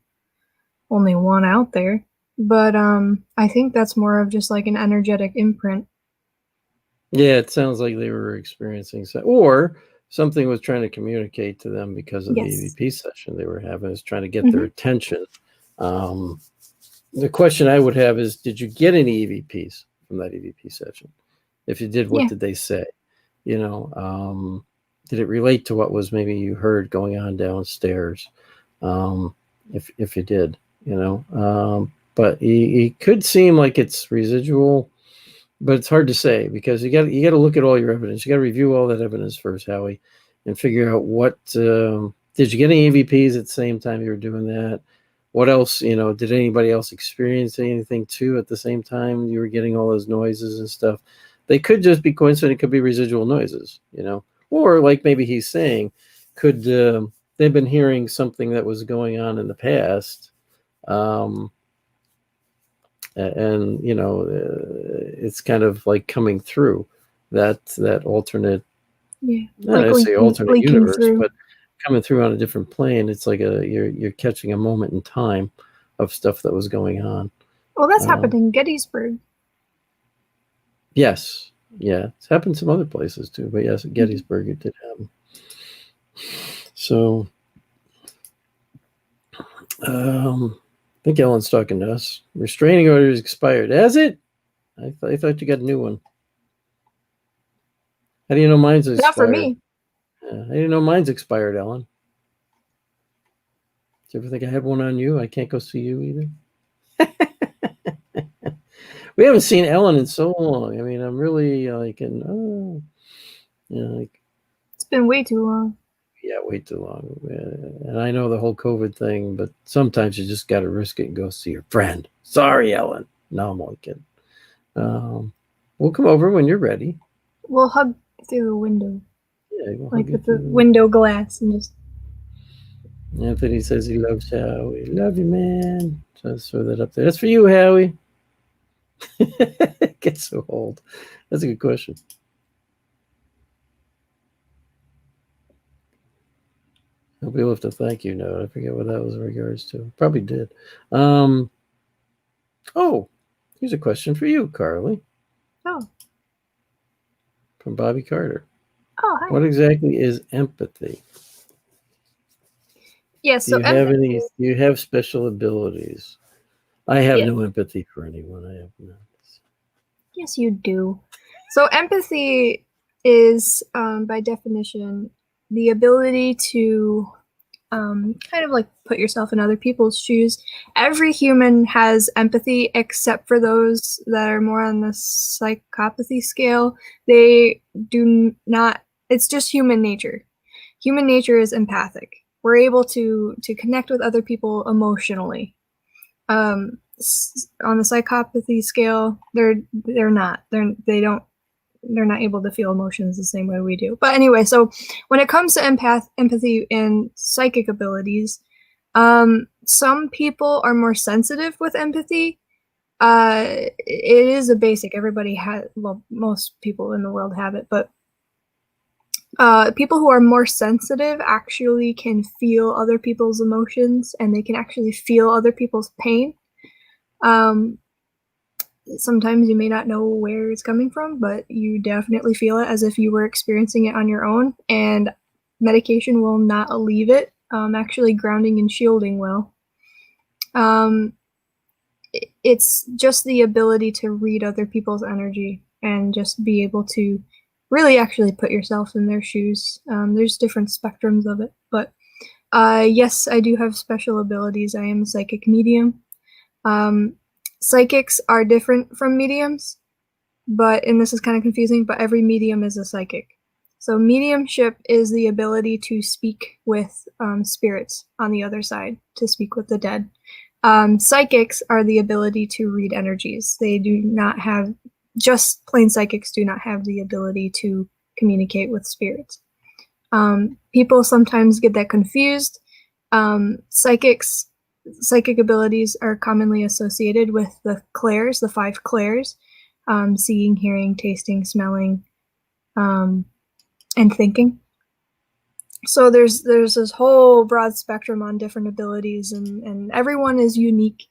one out there. But I think that's more of just like an energetic imprint. Yeah, it sounds like they were experiencing or something was trying to communicate to them because of the EVP session they were having, is trying to get their attention. The question I would have is, did you get any EVPs from that EVP session? If you did, what did they say? Did it relate to what was maybe you heard going on downstairs? If you did, but it could seem like it's residual, but it's hard to say because you got to look at all your evidence. You got to review all that evidence first, Howie, and figure out what did you get any EVPs at the same time you were doing that? What else? Did anybody else experience anything too at the same time you were getting all those noises and stuff? They could just be coincident. It could be residual noises, or like maybe he's saying, could they've been hearing something that was going on in the past. And it's kind of like coming through that alternate, not necessarily alternate universe, but coming through on a different plane. It's like you're catching a moment in time of stuff that was going on. Well, that's happened in Gettysburg. Yes, yeah, it's happened some other places too, but yes, at Gettysburg it did happen. So I think Ellen's talking to us. Restraining order is expired. Has it? I thought you got a new one. How do you know mine's expired? Not for me. I didn't know mine's expired, Ellen. Did you ever think I had one on you? I can't go see you either. We haven't seen Ellen in so long. I mean, I'm really like, like, It's been way too long. yeah, way too long. And I know the whole COVID thing, but sometimes you just got to risk it and go see your friend. Sorry, Ellen. No, I'm only kidding. We'll come over when you're ready. We'll hug through the window, Yeah, we'll like hug you with the through. window glass, and just. Anthony says he loves Howie. Love you, man. Just throw that up there. That's for you, Howie. Get so old. That's a good question. Hope you left a thank you note. I forget what that was in regards to. Probably did. Um, oh, here's a question for you, Carly. Oh. From Bobby Carter. Oh, hi. What exactly is empathy? Yeah, Do so you have empathy. any? Do you have special abilities? I have Yeah. no empathy for anyone. I have none. Yes, you do. So empathy is, by definition, the ability to kind of like put yourself in other people's shoes. Every human has empathy except for those that are more on the psychopathy scale. They do not, it's just human nature. Human nature is empathic. We're able to connect with other people emotionally. On the psychopathy scale, they're not. They're not able to feel emotions the same way we do. But anyway, so when it comes to empathy and psychic abilities, some people are more sensitive with empathy. It is a basic. Everybody has, well, most people in the world have it, but people who are more sensitive actually can feel other people's emotions, and they can actually feel other people's pain. Sometimes you may not know where it's coming from, but you definitely feel it as if you were experiencing it on your own, and medication will not alleviate it. Actually, grounding and shielding will. It's just the ability to read other people's energy and just be able to really actually put yourself in their shoes. There's different spectrums of it, but yes, I do have special abilities. I am a psychic medium. Psychics are different from mediums, and this is kind of confusing, but every medium is a psychic. So mediumship is the ability to speak with spirits on the other side, to speak with the dead. Psychics are the ability to read energies. They do not have, just plain psychics do not have the ability to communicate with spirits. People sometimes get that confused. Psychic abilities are commonly associated with the clairs, the 5 clairs, seeing, hearing, tasting, smelling, and thinking. So there's this whole broad spectrum on different abilities, and everyone is unique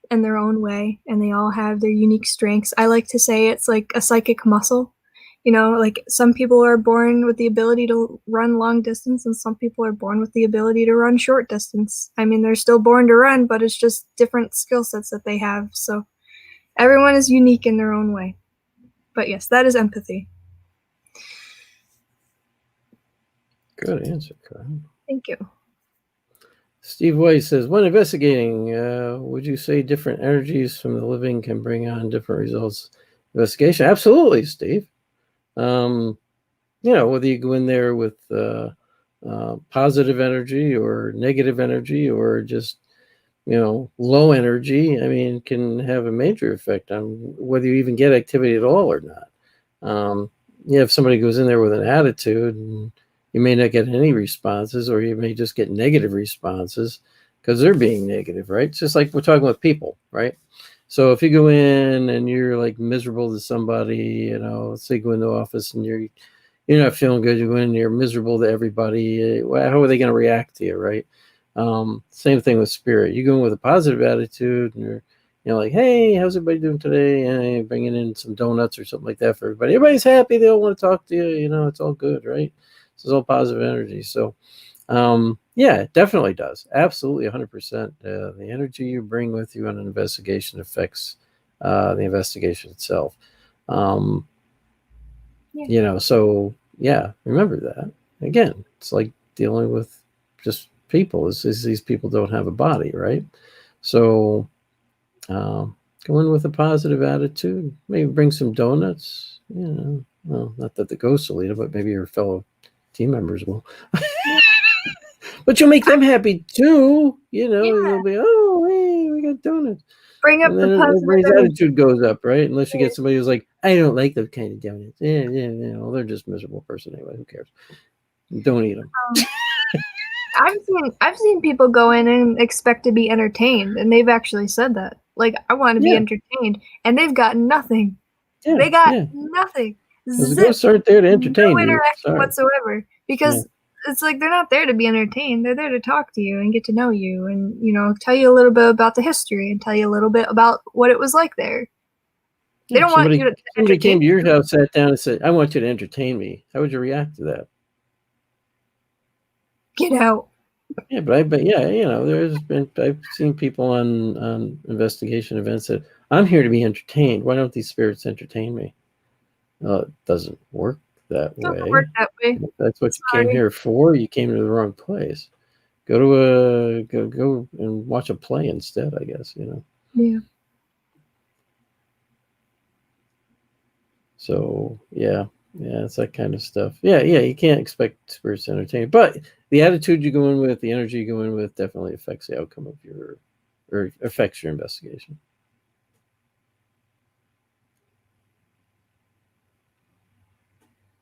in their own way, and they all have their unique strengths. I like to say it's like a psychic muscle. You know, like some people are born with the ability to run long distance, and some people are born with the ability to run short distance. I mean, they're still born to run, but it's just different skill sets that they have. So everyone is unique in their own way. But yes, that is empathy. Good answer, Carl. Thank you. Steve White says, when investigating, would you say different energies from the living can bring on different results? Investigation, absolutely, Steve. Whether you go in there with positive energy or negative energy or just low energy, I mean, can have a major effect on whether you even get activity at all or not. If somebody goes in there with an attitude, and you may not get any responses, or you may just get negative responses because they're being negative, right? It's just like we're talking with people, right? So if you go in and you're like miserable to somebody, let's say you go in the office and you're not feeling good, you go in and you're miserable to everybody, how are they going to react to you, right? Same thing with spirit. You go in with a positive attitude and you're like, hey, how's everybody doing today? And bringing in some donuts or something like that for everybody. Everybody's happy. They all want to talk to you. It's all good, right? So it's all positive energy. So, yeah, it definitely does. Absolutely, 100%. The energy you bring with you on an investigation affects the investigation itself. Yeah. So, yeah, remember that. again, it's like dealing with just people. Is these people don't have a body, right? So go in with a positive attitude. Maybe bring some donuts. Well, not that the ghosts will eat it, but maybe your fellow team members will. But you'll make them happy too. Yeah, They'll be, oh, hey, we got donuts. bring up And the then positive everybody's energy. attitude goes up, right? Unless you Yeah. get somebody who's like, I don't like those kind of donuts. Yeah. Well, they're just a miserable person anyway. Who cares? Don't eat them. I've seen people go in and expect to be entertained, and they've actually said that. Like, I want to be Yeah, entertained, and they've got nothing. yeah, They got yeah. nothing. Because the Zip. ghosts aren't there to No entertain you. interaction Sorry. whatsoever. Yeah. Because it's like they're not there to be entertained. They're there to talk to you and get to know you and, tell you a little bit about the history and tell you a little bit about what it was like there. They Yeah. don't want you to Somebody entertain came to your house, sat down, and said, I want you to entertain me. How would you react to that? get out. Yeah, but yeah, I've seen people on investigation events that I'm here to be entertained. Why don't these spirits entertain me? Well, it doesn't work that It doesn't work way. that way. If that's what you came Sorry. here for, you came to the wrong place. Go and watch a play instead, I guess. Yeah. So yeah, it's that kind of stuff. Yeah, you can't expect spirits to entertain, but the attitude you go in with, the energy you go in with, definitely affects the outcome of or affects your investigation.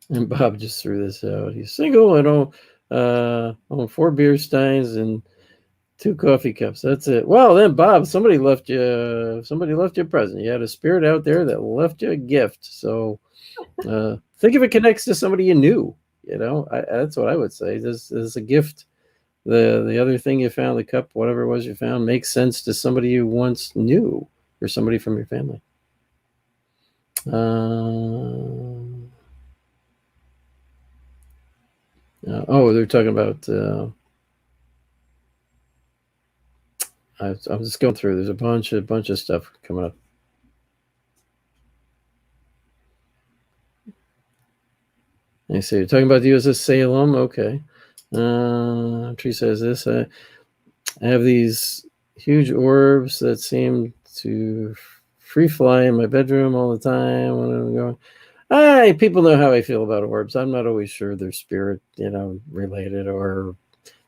And Bob just threw this out. He's single and own 4 beer steins and 2 coffee cups. That's it. Well, then, Bob, somebody left you a present. You had a spirit out there that left you a gift. So think if it connects to somebody you knew. That's what I would say. This is a gift. The other thing you found, the cup, whatever it was you found, makes sense to somebody you once knew or somebody from your family. They're talking about. I'm just going through. There's a bunch of stuff coming up. I see. You're talking about the USS Salem. Okay. Tree says this. I have these huge orbs that seem to free fly in my bedroom all the time when I'm going. People know how I feel about orbs. I'm not always sure they're spirit, related, or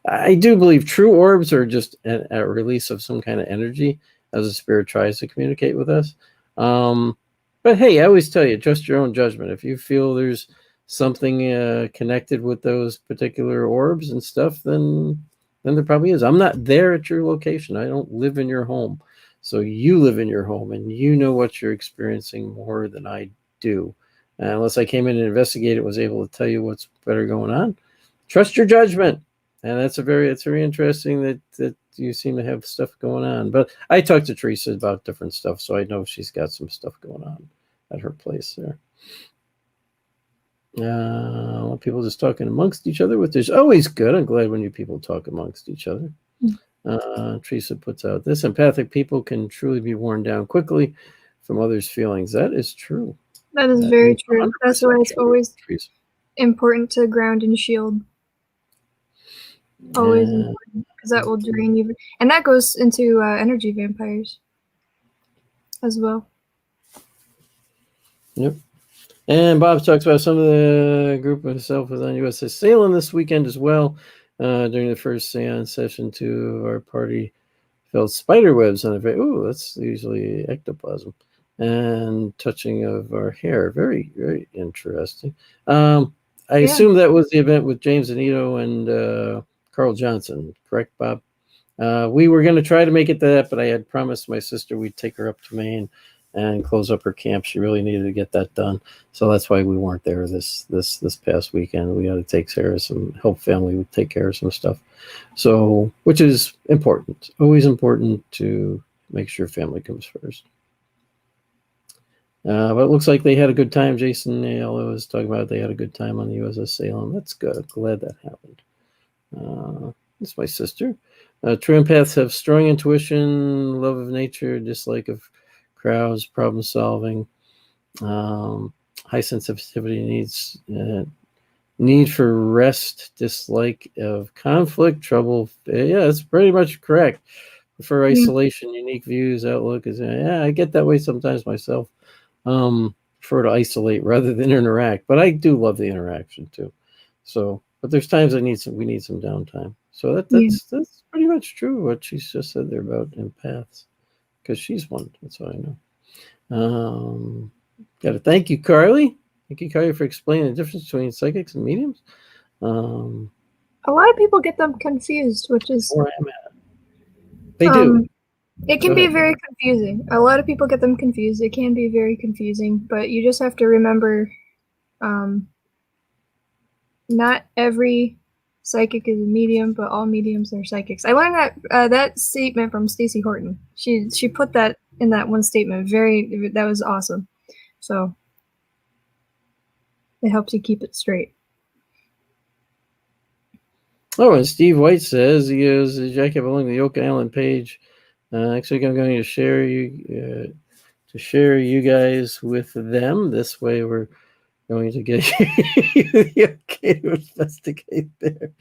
I do believe true orbs are just a release of some kind of energy as a spirit tries to communicate with us. But hey, I always tell you, trust your own judgment. If you feel there's something connected with those particular orbs and stuff, then there probably is. I'm not there at your location. I don't live in your home. So you live in your home and you know what you're experiencing more than I do. Unless I came in and investigated, was able to tell you what's better going on. Trust your judgment. And it's very interesting that you seem to have stuff going on. But I talked to Teresa about different stuff, so I know she's got some stuff going on at her place there. People just talking amongst each other, which is always good. I'm glad when you people talk amongst each other. Teresa puts out this: empathic people can truly be worn down quickly from others' feelings. That is true. That is very true. That's why it's always Teresa. important to ground and shield. Always important, because that will drain you. And that goes into energy vampires as well. Yep. And Bob talks about some of the group of himself was on USS Salem this weekend as well. During the first seance session, 2 of our party felt spider webs on the face. Ooh, that's usually ectoplasm. And touching of our hair. Very, very interesting. I assume that was the event with James Anito and Carl Johnson, correct, Bob? We were going to try to make it to that, but I had promised my sister we'd take her up to Maine and close up her camp. She really needed to get that done, so that's why we weren't there this past weekend. We had to take care of help family would take care of some stuff, so which is important. Always important to make sure family comes first. But it looks like they had a good time. Jason Aiello was talking about they had a good time on the USS Salem. That's good. Glad that happened. It's my sister. True empaths have strong intuition, love of nature, dislike of crowds, problem solving, high sensitivity, need for rest, dislike of conflict, trouble. Yeah, that's pretty much correct. For isolation, unique views, outlook is yeah, I get that way sometimes myself. Prefer to isolate rather than interact, but I do love the interaction too. So, but there's times we need some downtime. So Yeah. that's pretty much true what she's just said there about empaths, because she's one. That's all I know. Got to thank you, Carly. Thank you, Carly, for explaining the difference between psychics and mediums. A lot of people get them confused, which is Where I'm at. They do. It Go can be ahead. very confusing. A lot of people get them confused. It can be very confusing, but you just have to remember, not every psychic is a medium, but all mediums are psychics. I learned that statement from Stacey Horton. She put that in that one statement. That was awesome. So it helps you keep it straight. Oh, and Steve White says he goes, Jack have along the Oak Island page. Next week I'm going to share you guys with them. This way we're going to get you okay to investigate there.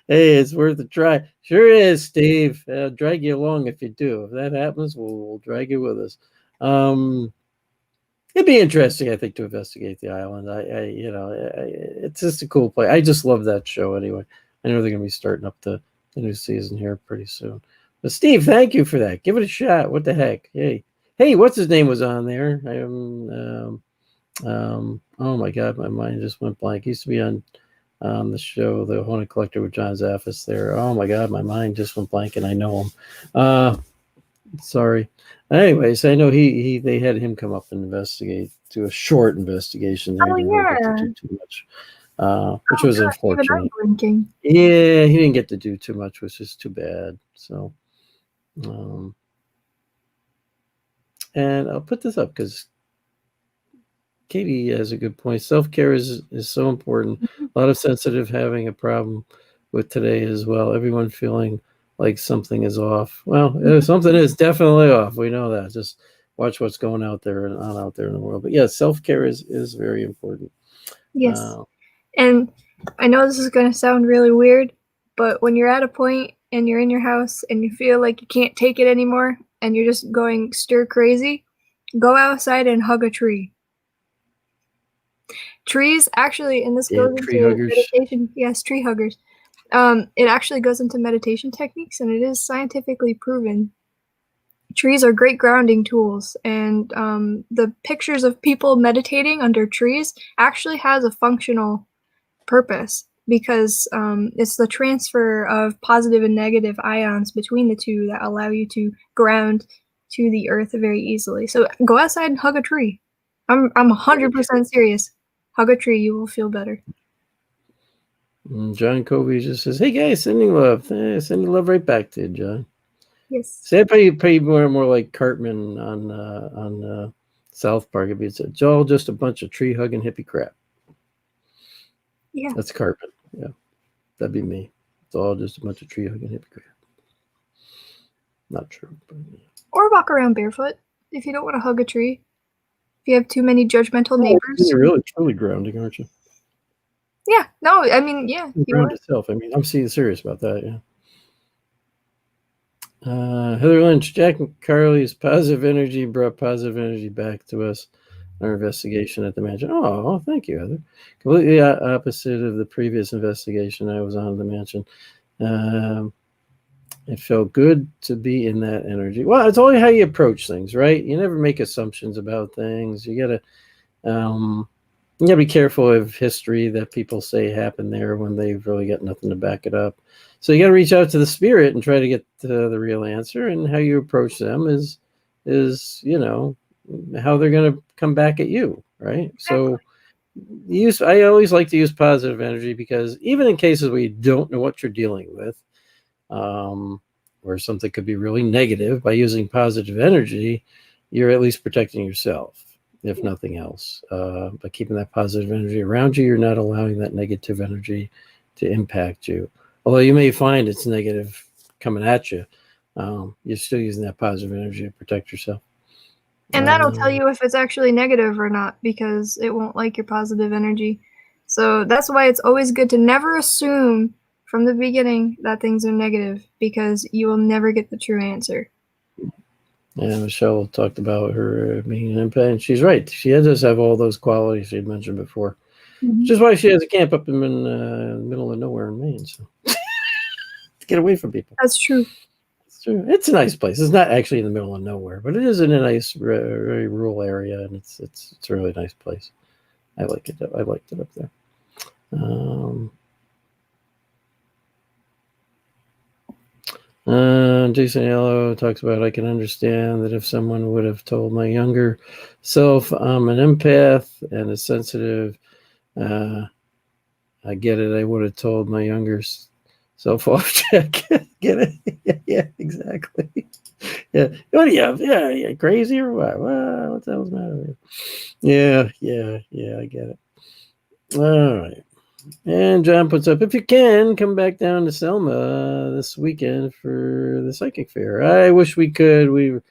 Hey, it's worth a try. Sure is, Steve. I'll drag you along if you do. If that happens, we'll drag you with us. It'd be interesting, I think, to investigate the island. It's just a cool place. I just love that show anyway. I know they're going to be starting up the new season here pretty soon. But Steve, thank you for that. Give it a shot. What the heck? Hey, what's his name was on there? Oh my God, my mind just went blank. He used to be on the show, The Haunted Collector with John Zaffis there. Oh my God, my mind just went blank, and I know him. Sorry. Anyways, I know they had him come up and investigate, do a short investigation there. Oh He didn't really get to yeah. do too much, which was unfortunate. I'm blinking. Yeah, he didn't get to do too much, which is too bad. So, and I'll put this up because Katie has a good point. Self-care is so important. A lot of sensitive having a problem with today as well. Everyone feeling like something is off. Well, something is definitely off. We know that. Just watch what's going out there and on out there in the world. But yeah, self-care is very important. Yes. And I know this is going to sound really weird, but when you're at a point and you're in your house and you feel like you can't take it anymore and you're just going stir crazy, go outside and hug a tree. Trees actually, and this goes into meditation. Yes, tree huggers. It actually goes into meditation techniques, and it is scientifically proven. Trees are great grounding tools, and the pictures of people meditating under trees actually has a functional purpose because it's the transfer of positive and negative ions between the two that allow you to ground to the earth very easily. So go outside and hug a tree. I'm 100% serious. Hug a tree, you will feel better. John Covey just says, "Hey guys, sending love. Sending love right back to you, John." Yes. Say pretty more like Cartman on South Park. It's all just a bunch of tree hugging hippie crap. Yeah. That's Cartman. Yeah, that'd be me. It's all just a bunch of tree hugging hippie crap. Not true. But, yeah. Or walk around barefoot if you don't want to hug a tree. If you have too many judgmental neighbors. You're really truly grounding, aren't you? Yeah. No, I mean, yeah. Ground yourself. I mean, I'm serious about that. Yeah. Heather Lynch, Jack and Carly's positive energy brought positive energy back to us. Our investigation at the mansion. Oh, thank you, Heather. Completely opposite of the previous investigation I was on at the mansion. It felt good to be in that energy. Well, it's only how you approach things, right? You never make assumptions about things. You gotta be careful of history that people say happened there when they've really got nothing to back it up. So you got to reach out to the spirit and try to get the real answer. And how you approach them is how they're going to come back at you, right? So I always like to use positive energy because even in cases where you don't know what you're dealing with, or something could be really negative, by using positive energy, you're at least protecting yourself, if nothing else. By keeping that positive energy around you, you're not allowing that negative energy to impact you. Although you may find it's negative coming at you, you're still using that positive energy to protect yourself. And that'll tell you if it's actually negative or not, because it won't like your positive energy. So that's why it's always good to never assume from the beginning that things are negative, because you will never get the true answer. Yeah, Michelle talked about her being an empath, and she's right. She does have all those qualities she had mentioned before, which is why she has a camp up in the middle of nowhere in Maine. So to get away from people. That's true. It's true. It's a nice place. It's not actually in the middle of nowhere, but it is in a nice, very rural area, and it's a really nice place. I like it. I liked it up there. Jason Yellow talks about, I can understand that if someone would have told my younger self I'm an empath and a sensitive, I get it. I would have told my younger self off check. Get it? Yeah, exactly. Yeah. What are you? Yeah, crazy or what? What the hell's the matter with you? Yeah. I get it. All right. And John puts up, if you can, come back down to Selma this weekend for the psychic fair. I wish we could. We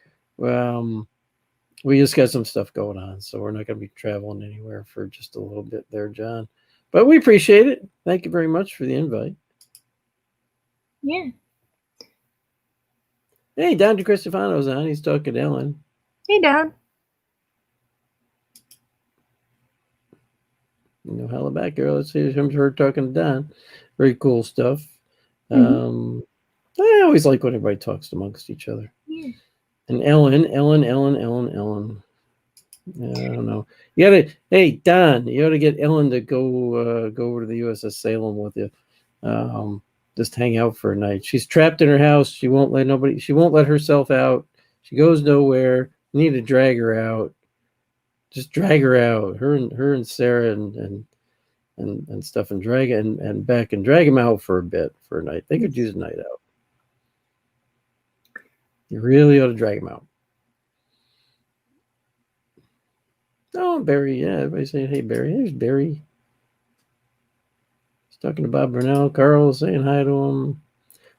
just got some stuff going on, so we're not going to be traveling anywhere for just a little bit there, John. But we appreciate it. Thank you very much for the invite. Yeah. Hey, Don DeCristofano's on. He's talking to Ellen. Hey, Dad. Hella back girl. Let's see her talking to Don. Very cool stuff. I always like when everybody talks amongst each other. Yeah. And Ellen. I don't know. You gotta. Hey, Don. You ought to get Ellen to go over to the USS Salem with you. Just hang out for a night. She's trapped in her house. She won't let nobody. She won't let herself out. She goes nowhere. You need to drag her out. Just drag her out. Her and Sarah and stuff, and drag and Beck, and drag them out for a bit, for a night. They could use a night out. You really ought to drag them out. Oh, Barry, yeah. Everybody's saying, hey, Barry. There's Barry. He's talking to Bob Burnell. Carl saying hi to him.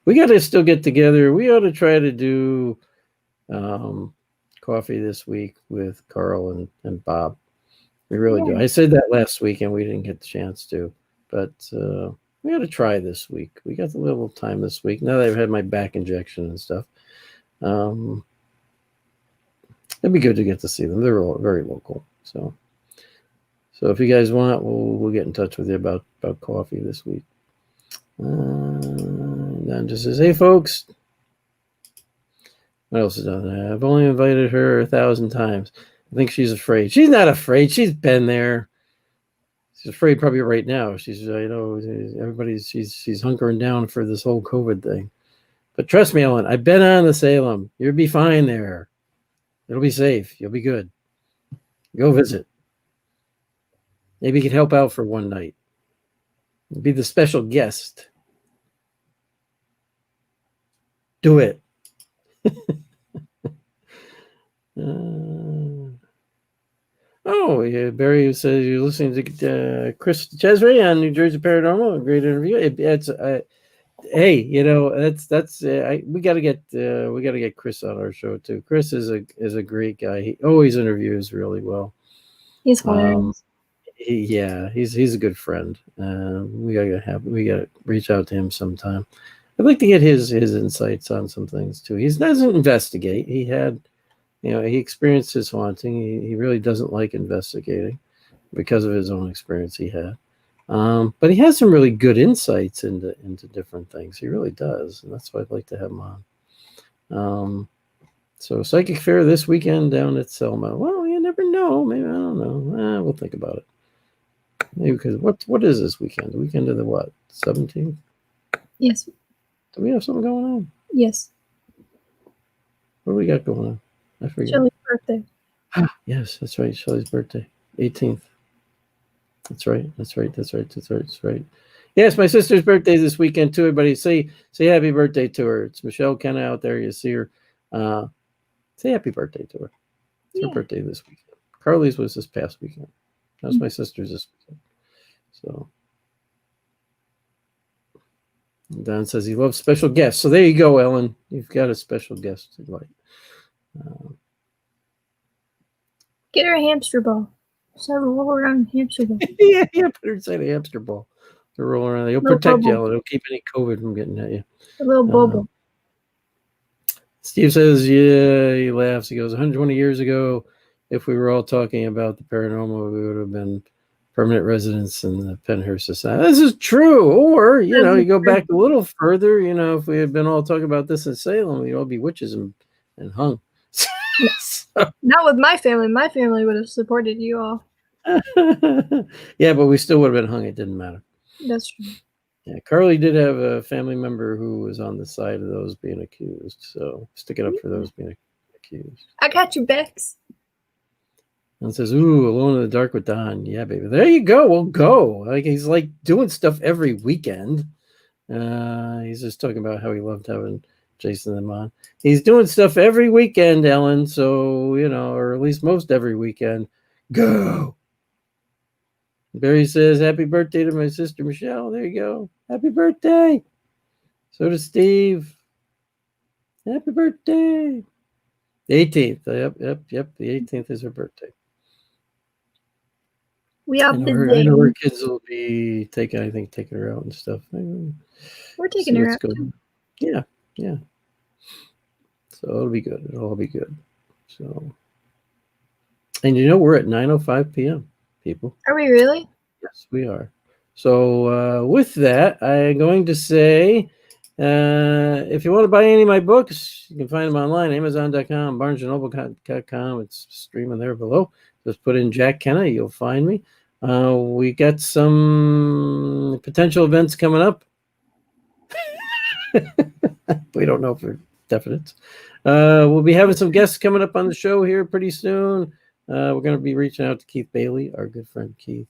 We got to still get together. We ought to try to do coffee this week with Carl and Bob. We really do. I said that last week, and we didn't get the chance to. But we got to try this week. We got a little time this week. Now that I've had my back injection and stuff. It'd be good to get to see them. They're all very local. So if you guys want, we'll get in touch with you about coffee this week. And then just says, hey folks, what else is on there? I've only invited her 1,000 times. I think she's afraid. She's not afraid. She's been there. She's afraid probably right now. She's she's hunkering down for this whole COVID thing. But trust me, Ellen, I've been on the Salem. You'll be fine there. It'll be safe. You'll be good. Go visit. Maybe you could help out for one night. Be the special guest. Do it. Yeah, Barry says you're listening to Chris Chesney on New Jersey Paranormal. A great interview. Hey, that's we got to get Chris on our show too. Chris is a great guy. He always interviews really well. He's hilarious. He's a good friend. We gotta reach out to him sometime. I'd like to get his insights on some things too. He doesn't investigate. He experienced his haunting. He really doesn't like investigating because of his own experience he had. But he has some really good insights into different things. He really does, and that's why I'd like to have him on. So Psychic Fair this weekend down at Selma. Well, you never know. Maybe, I don't know. We'll think about it. Maybe because what is this weekend? The weekend of the what? 17th? Yes. Do we have something going on? Yes. What do we got going on? I forget. Shelley's birthday. Yes, that's right. Shelley's birthday, 18th. That's right. Yes, my sister's birthday this weekend too. Everybody say happy birthday to her. It's Michelle Kenna out there. You see her. Say happy birthday to her. It's her birthday this weekend. Carly's was this past weekend. That was my sister's this weekend. So Don says he loves special guests. So there you go, Ellen. You've got a special guest to invite. Get her a hamster ball. So roll around hamster ball. Yeah, put her inside a hamster ball. To roll around. It'll Little protect you, bubble. Alan. It'll keep any COVID from getting at you. A little bubble. Steve says, yeah, he laughs. He goes, 120 years ago, if we were all talking about the paranormal, we would have been permanent residents in the Penhurst Society. This is true. Or, you go back a little further, if we had been all talking about this in Salem, we'd all be witches and hung. So. Not with my family. My family would have supported you all. Yeah, but we still would have been hung. It didn't matter. That's true. Yeah, Carly did have a family member who was on the side of those being accused. So stick it up for those being accused. I got your backs. And says, ooh, Alone in the Dark with Don. Yeah, baby. There you go. We'll go. Like he's like doing stuff every weekend. He's just talking about how he loved having Jason and them on. He's doing stuff every weekend, Ellen. So, or at least most every weekend. Go. Barry says, happy birthday to my sister, Michelle. There you go. Happy birthday. So does Steve. Happy birthday. The 18th. Yep. The 18th is her birthday. We are I know her kids will be taking her out and stuff. We're taking her out. Yeah. So it'll be good. It'll all be good. So, and we're at 9:05 p.m. people. Are we really? Yes, we are. So with that, I'm going to say, if you want to buy any of my books, you can find them online, Amazon.com, BarnesandNoble.com. It's streaming there below. Just put in Jack Kenna, you'll find me. We got some potential events coming up. We don't know for definite. We'll be having some guests coming up on the show here pretty soon. We're going to be reaching out to Keith Bailey, our good friend Keith.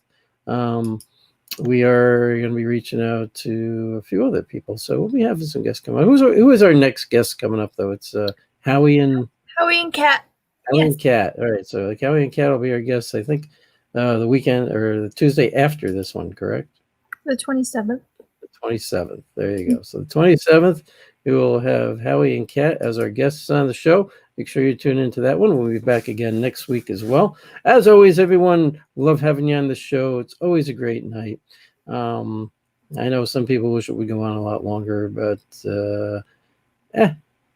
We are going to be reaching out to a few other people. So we'll be having some guests come on. Who is our next guest coming up, though? It's Howie and Cat. Howie and Cat. All right. So Howie and Cat will be our guests, I think, the weekend or the Tuesday after this one, correct? The 27th. The 27th. There you go. So the 27th, we will have Howie and Cat as our guests on the show. Make sure you tune into that one. We'll be back again next week as well. As always, everyone, love having you on the show. It's always a great night. I know some people wish it would go on a lot longer, but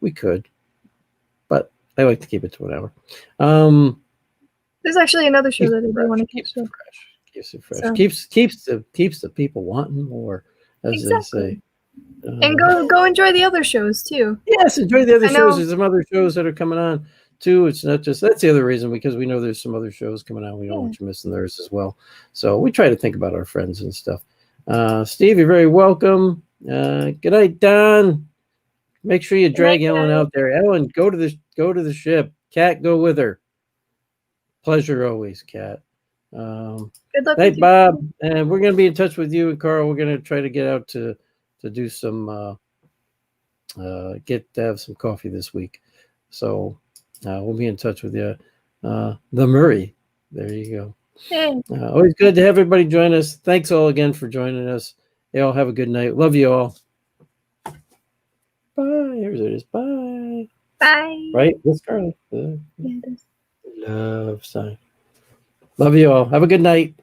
we could. But I like to keep it to an hour. There's actually another show that I want to keep it fresh. Keeps it fresh. So. Keeps the people wanting more, as they say. And go enjoy the other shows too. Yes, enjoy the other shows. There's some other shows that are coming on too. It's not just that's the other reason, because we know there's some other shows coming on. We don't want you missing theirs as well. So we try to think about our friends and stuff. Steve, you're very welcome. Good night, Don. Make sure you drag Ellen out there. Ellen, go to the ship. Kat, go with her. Pleasure always, Kat. Good luck. Night, Bob. And we're going to be in touch with you and Carl. We're going to try to get out to do some get to have some coffee this week. So we'll be in touch with you. The Murray. There you go. Hey. Always good to have everybody join us. Thanks all again for joining us. You all have a good night. Love you all. Bye. Here's it is. Bye. Bye. Right? That's Carly. Yeah, it is. Love sign. Love you all. Have a good night.